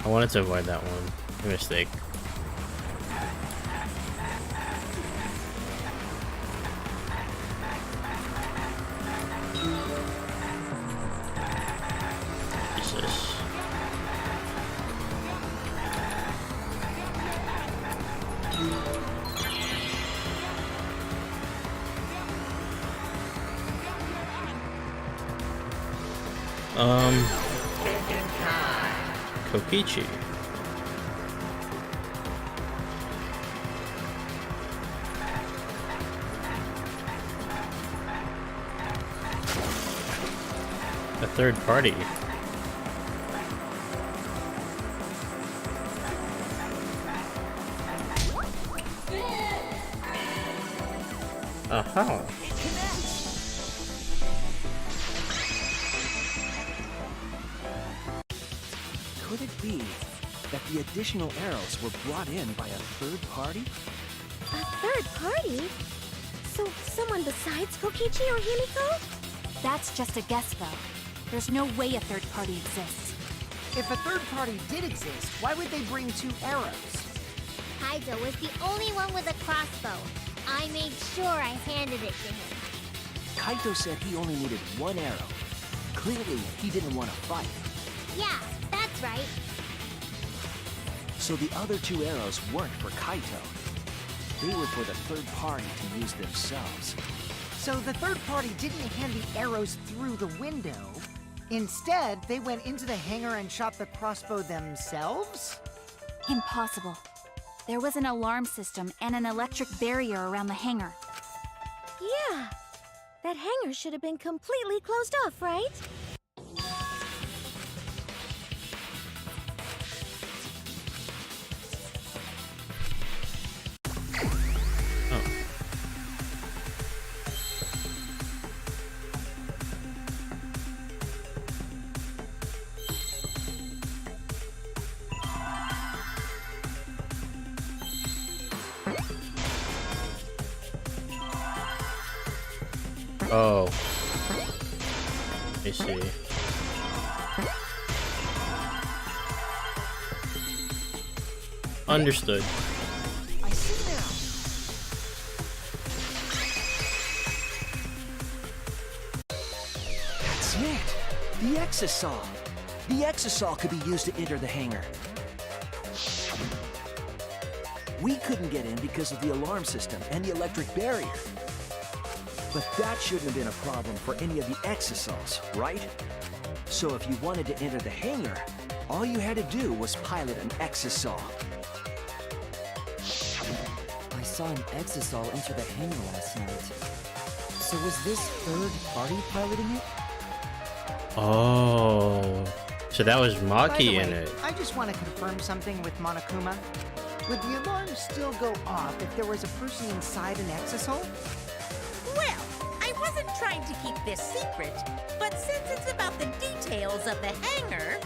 [SPEAKER 5] I wanted to avoid that one. A mistake. Jesus. Kokichi. A third party. Aha.
[SPEAKER 6] Could it be that the additional arrows were brought in by a third party?
[SPEAKER 7] A third party? So someone besides Kokichi or Himiko?
[SPEAKER 3] That's just a guess, though. There's no way a third party exists.
[SPEAKER 9] If a third party did exist, why would they bring 2 arrows?
[SPEAKER 4] Kaito was the only one with a crossbow. I made sure I handed it to him.
[SPEAKER 6] Kaito said he only needed 1 arrow. Clearly, he didn't want to fight.
[SPEAKER 4] Yeah, that's right.
[SPEAKER 6] So the other 2 arrows weren't for Kaito. They were for the third party to use themselves.
[SPEAKER 9] So the third party didn't hand the arrows through the window. Instead, they went into the hangar and shot the crossbow themselves?
[SPEAKER 3] Impossible. There was an alarm system and an electric barrier around the hangar.
[SPEAKER 10] Yeah. That hangar should have been completely closed off, right?
[SPEAKER 5] Oh. I see. Understood.
[SPEAKER 6] I see now. That's it. The exisal. The exisal could be used to enter the hangar. We couldn't get in because of the alarm system and the electric barrier. But that shouldn't have been a problem for any of the exisals, right? So if you wanted to enter the hangar, all you had to do was pilot an exisal.
[SPEAKER 2] I saw an exisal enter the hangar last night. So was this third party piloting it?
[SPEAKER 5] Oh. So that was
[SPEAKER 9] By the
[SPEAKER 5] Maki in
[SPEAKER 9] way,
[SPEAKER 5] it.
[SPEAKER 9] I just want to confirm something with Monokuma. Would the alarm still go off if there was a person inside an exisal?
[SPEAKER 1] Well, I wasn't trying to keep this secret, but since it's about the details of the hangar,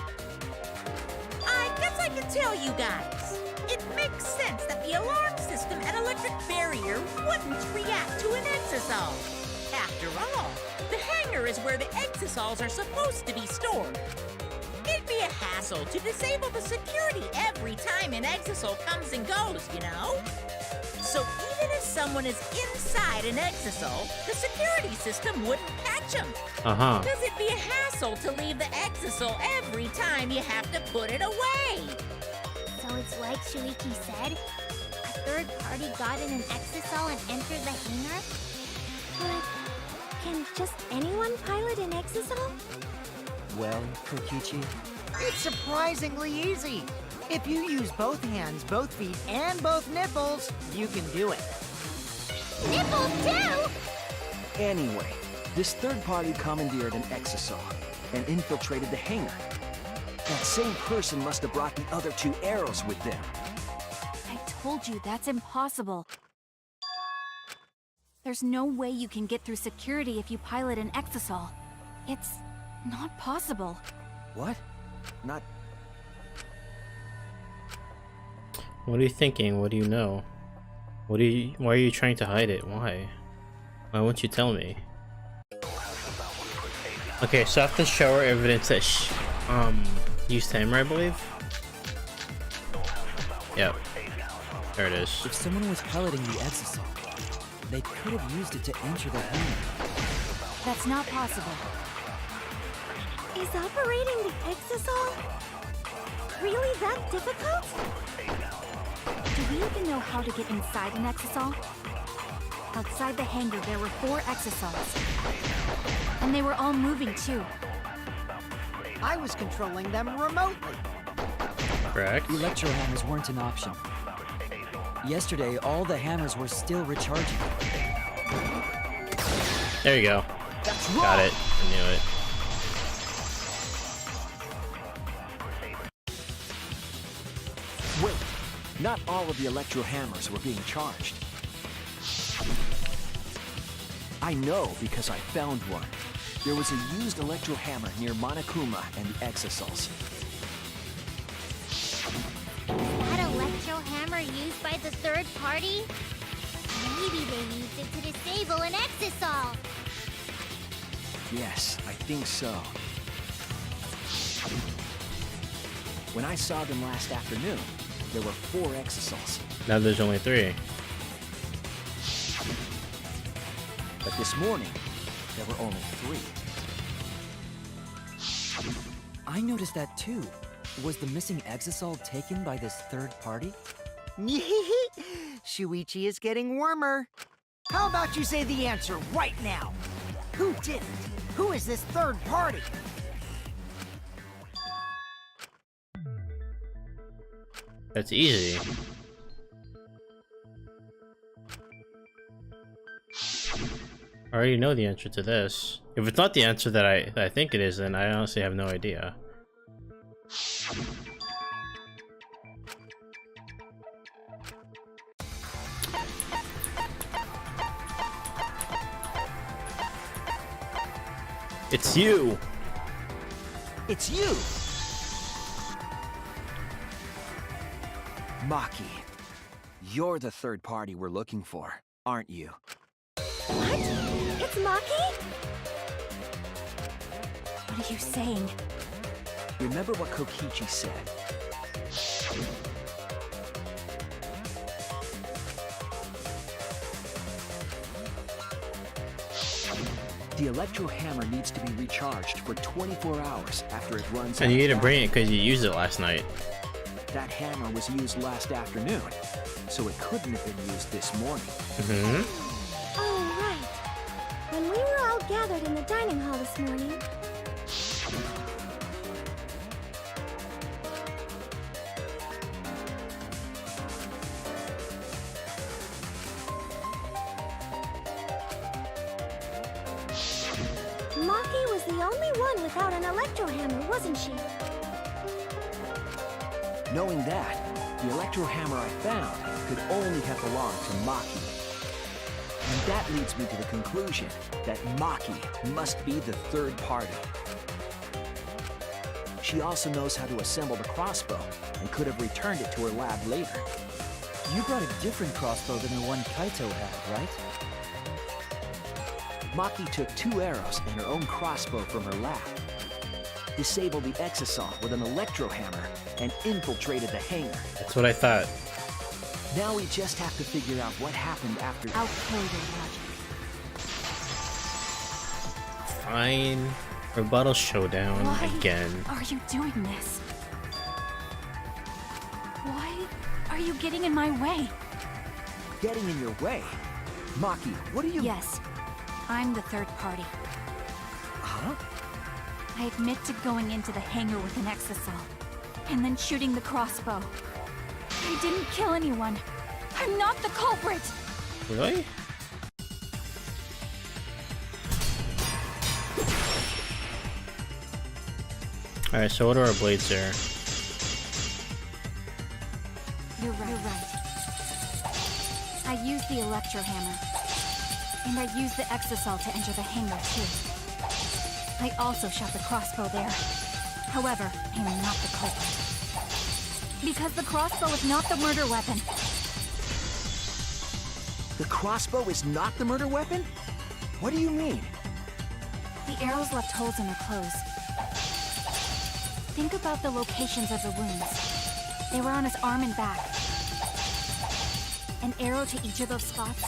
[SPEAKER 1] I guess I can tell you guys. It makes sense that the alarm system and electric barrier wouldn't react to an exisal. After all, the hangar is where the exisols are supposed to be stored. It'd be a hassle to disable the security every time an exisal comes and goes, you know? So even if someone is inside an exisal, the security system wouldn't catch them.
[SPEAKER 5] Uh-huh.
[SPEAKER 1] Because it'd be a hassle to leave the exisal every time you have to put it away.
[SPEAKER 4] So it's like Shuichi said? A third party got in an exisal and entered the hangar?
[SPEAKER 10] But can just anyone pilot an exisal?
[SPEAKER 2] Well, Kokichi,
[SPEAKER 9] It's surprisingly easy. If you use both hands, both feet, and both nipples, you can do it.
[SPEAKER 4] Nipples too?
[SPEAKER 6] Anyway, this third party commandeered an exisal and infiltrated the hangar. That same person must have brought the other 2 arrows with them.
[SPEAKER 3] I told you that's impossible. There's no way you can get through security if you pilot an exisal. It's not possible.
[SPEAKER 6] What? Not...
[SPEAKER 5] What are you thinking? What do you know? Why are you trying to hide it? Why? Why won't you tell me? Okay, so I have to show her evidence that used hammer, I believe. Yep. There it is.
[SPEAKER 2] if someone was piloting the exisal, they could have used it to enter the hangar.
[SPEAKER 3] That's not possible.
[SPEAKER 10] Is operating the exisal really that difficult?
[SPEAKER 3] Do we even know how to get inside an exisal? Outside the hangar, there were 4 exisals. And they were all moving too.
[SPEAKER 9] I was controlling them remotely.
[SPEAKER 5] Correct.
[SPEAKER 2] Electro hammers weren't an option. Yesterday, all the hammers were still recharging.
[SPEAKER 5] There you go.
[SPEAKER 6] That's
[SPEAKER 5] Got it. I knew it.
[SPEAKER 6] Wait, not all of the electro hammers were being charged. I know because I found one. There was a used electro hammer near Monokuma and the exisals.
[SPEAKER 4] That electro hammer used by the third party? Maybe they used it to disable an exisal.
[SPEAKER 6] Yes, I think so. When I saw them last afternoon, there were 4 exosols.
[SPEAKER 5] Now there's only 3.
[SPEAKER 6] But this morning, there were only 3.
[SPEAKER 2] I noticed that too. Was the missing exosol taken by this third party?
[SPEAKER 9] Shuichi is getting warmer. How about you say the answer right now? Who did it? Who is this third party?
[SPEAKER 5] That's easy. I already know the answer to this. If it's not the answer that I think it is, then I honestly have no idea. It's you!
[SPEAKER 6] It's you! Maki, you're the third party we're looking for, aren't you?
[SPEAKER 10] What? It's Maki?
[SPEAKER 3] What are you saying?
[SPEAKER 6] Remember what Kokichi said? The electro hammer needs to be recharged for 24 hours after it runs out.
[SPEAKER 5] And you need to
[SPEAKER 6] of
[SPEAKER 5] bring it
[SPEAKER 6] battery.
[SPEAKER 5] because you used it last night.
[SPEAKER 6] That hammer was used last afternoon, so it couldn't have been used this morning.
[SPEAKER 5] Mm-hmm.
[SPEAKER 10] Oh, right. When we were all gathered in the dining hall this morning, Maki was the only one without an electro hammer, wasn't she?
[SPEAKER 6] Knowing that, the electro hammer I found could only have belonged to Maki. And that leads me to the conclusion that Maki must be the third party. She also knows how to assemble the crossbow and could have returned it to her lab later.
[SPEAKER 2] You brought a different crossbow than the one Kaito had, right?
[SPEAKER 6] Maki took 2 arrows and her own crossbow from her lab, disabled the exosol with an electro hammer, and infiltrated the hangar.
[SPEAKER 5] That's what I thought.
[SPEAKER 6] Now we just have to figure out what happened after.
[SPEAKER 3] I'll kill your logic.
[SPEAKER 5] Fine. Rebuttal showdown
[SPEAKER 3] Why
[SPEAKER 5] again.
[SPEAKER 3] are you doing this? Why are you getting in my way?
[SPEAKER 6] Getting in your way? Maki, what are you...
[SPEAKER 3] Yes, I'm the third party.
[SPEAKER 6] Huh?
[SPEAKER 3] I admit to going into the hangar with an exosol, and then shooting the crossbow. I didn't kill anyone. I'm not the culprit!
[SPEAKER 5] Really? Alright, so what are our blades there?
[SPEAKER 3] You're right. I used the electro hammer. And I used the exosol to enter the hangar, too. I also shot the crossbow there. However, I am not the culprit. Because the crossbow is not the murder weapon.
[SPEAKER 6] The crossbow is not the murder weapon? What do you mean?
[SPEAKER 3] The arrows left holes in her clothes. Think about the locations of the wounds. They were on his arm and back. An arrow to each of those spots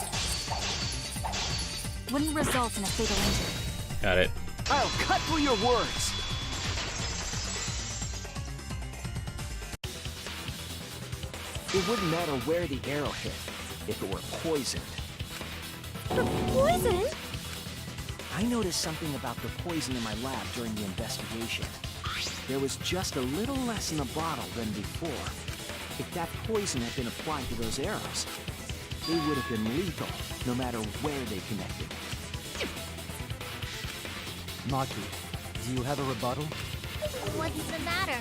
[SPEAKER 3] wouldn't result in a fatal injury.
[SPEAKER 5] Got it.
[SPEAKER 6] I'll cut through your words! It wouldn't matter where the arrow hit, if it were poisoned.
[SPEAKER 10] Poison?
[SPEAKER 6] I noticed something about the poison in my lab during the investigation. There was just a little less in the bottle than before. If that poison had been applied to those arrows, they would have been lethal, no matter where they connected.
[SPEAKER 2] Maki, do you have a rebuttal?
[SPEAKER 4] What's the matter?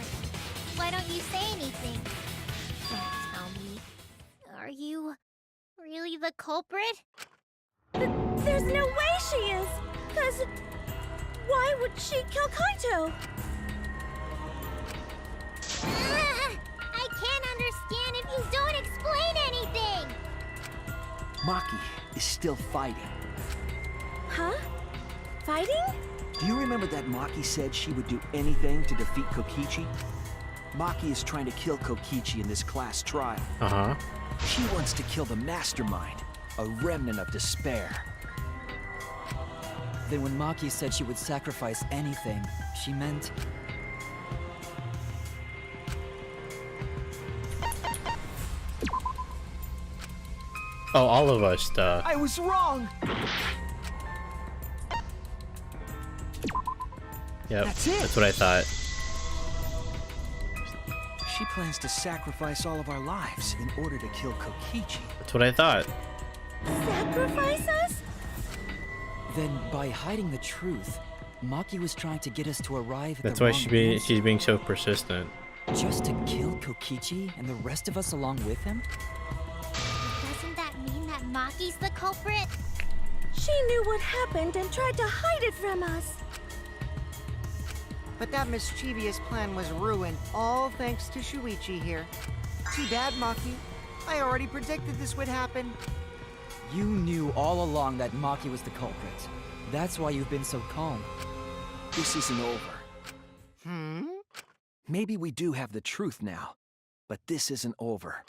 [SPEAKER 4] Why don't you say anything? Don't tell me. Are you really the culprit?
[SPEAKER 10] There's no way she is! 'Cause why would she kill Kaito?
[SPEAKER 4] I can't understand if you don't explain anything!
[SPEAKER 6] Maki is still fighting.
[SPEAKER 10] Huh? Fighting?
[SPEAKER 6] Do you remember that Maki said she would do anything to defeat Kokichi? Maki is trying to kill Kokichi in this class trial.
[SPEAKER 5] Uh-huh.
[SPEAKER 6] She wants to kill the mastermind, a remnant of despair.
[SPEAKER 2] Then when Maki said she would sacrifice anything, she meant...
[SPEAKER 5] Oh, all of us,
[SPEAKER 6] I was wrong!
[SPEAKER 5] Yep,
[SPEAKER 6] That's it.
[SPEAKER 5] that's what I thought.
[SPEAKER 6] She plans to sacrifice all of our lives in order to kill Kokichi.
[SPEAKER 5] That's what I thought.
[SPEAKER 10] Sacrifice us?
[SPEAKER 2] Then, by hiding the truth, Maki was trying to get us to arrive at
[SPEAKER 5] That's
[SPEAKER 2] the
[SPEAKER 5] why
[SPEAKER 2] wrong
[SPEAKER 5] she's being so persistent.
[SPEAKER 2] Just to kill Kokichi and the rest of us along with him?
[SPEAKER 4] Doesn't that mean that Maki's the culprit?
[SPEAKER 10] She knew what happened and tried to hide it from us.
[SPEAKER 9] But that mischievous plan was ruined, all thanks to Shuichi here. Too bad, Maki. I already predicted this would happen.
[SPEAKER 2] You knew all along that Maki was the culprit. That's why you've been so calm.
[SPEAKER 6] This isn't over. Maybe we do have the truth now, but this isn't over.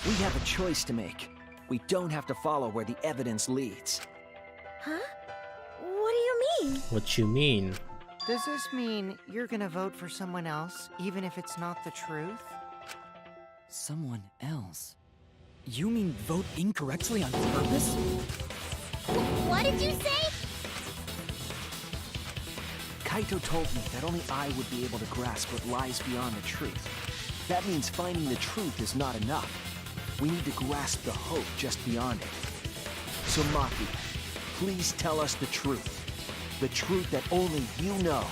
[SPEAKER 6] We have a choice to make. We don't have to follow where the evidence leads.
[SPEAKER 10] Huh? What do you mean?
[SPEAKER 5] What you mean?
[SPEAKER 9] Does this mean you're gonna vote for someone else, even if it's not the truth?
[SPEAKER 2] Someone else? You mean vote incorrectly on purpose?
[SPEAKER 4] What did you say?
[SPEAKER 6] Kaito told me that only I would be able to grasp what lies beyond the truth. That means finding the truth is not enough. We need to grasp the hope just beyond it. So Maki, please tell us the truth. The truth that only you know.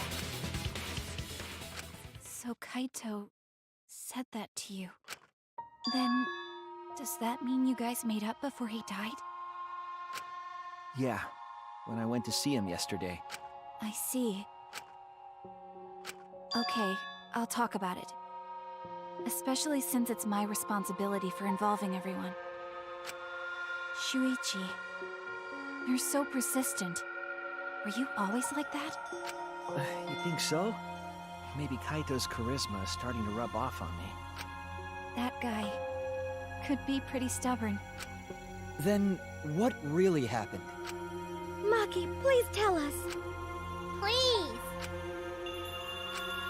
[SPEAKER 3] So Kaito said that to you. Then, does that mean you guys made up before he died?
[SPEAKER 6] Yeah, when I went to see him yesterday.
[SPEAKER 3] I see. Okay, I'll talk about it. Especially since it's my responsibility for involving everyone. Shuichi, you're so persistent. Were you always like that?
[SPEAKER 6] You think so? Maybe Kaito's charisma is starting to rub off on me.
[SPEAKER 3] That guy could be pretty stubborn.
[SPEAKER 2] Then, what really happened?
[SPEAKER 10] Maki, please tell us.
[SPEAKER 4] Please.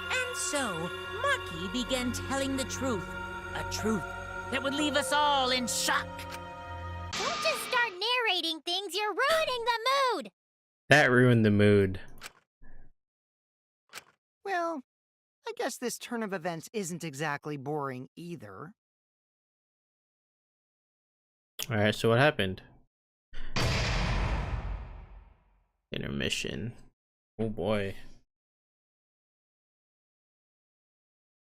[SPEAKER 1] And so, Maki began telling the truth. A truth that would leave us all in shock.
[SPEAKER 4] Don't just start narrating things, you're ruining the mood!
[SPEAKER 5] That ruined the mood.
[SPEAKER 9] Well, I guess this turn of events isn't exactly boring either.
[SPEAKER 5] Alright, so what happened? Intermission. Oh boy.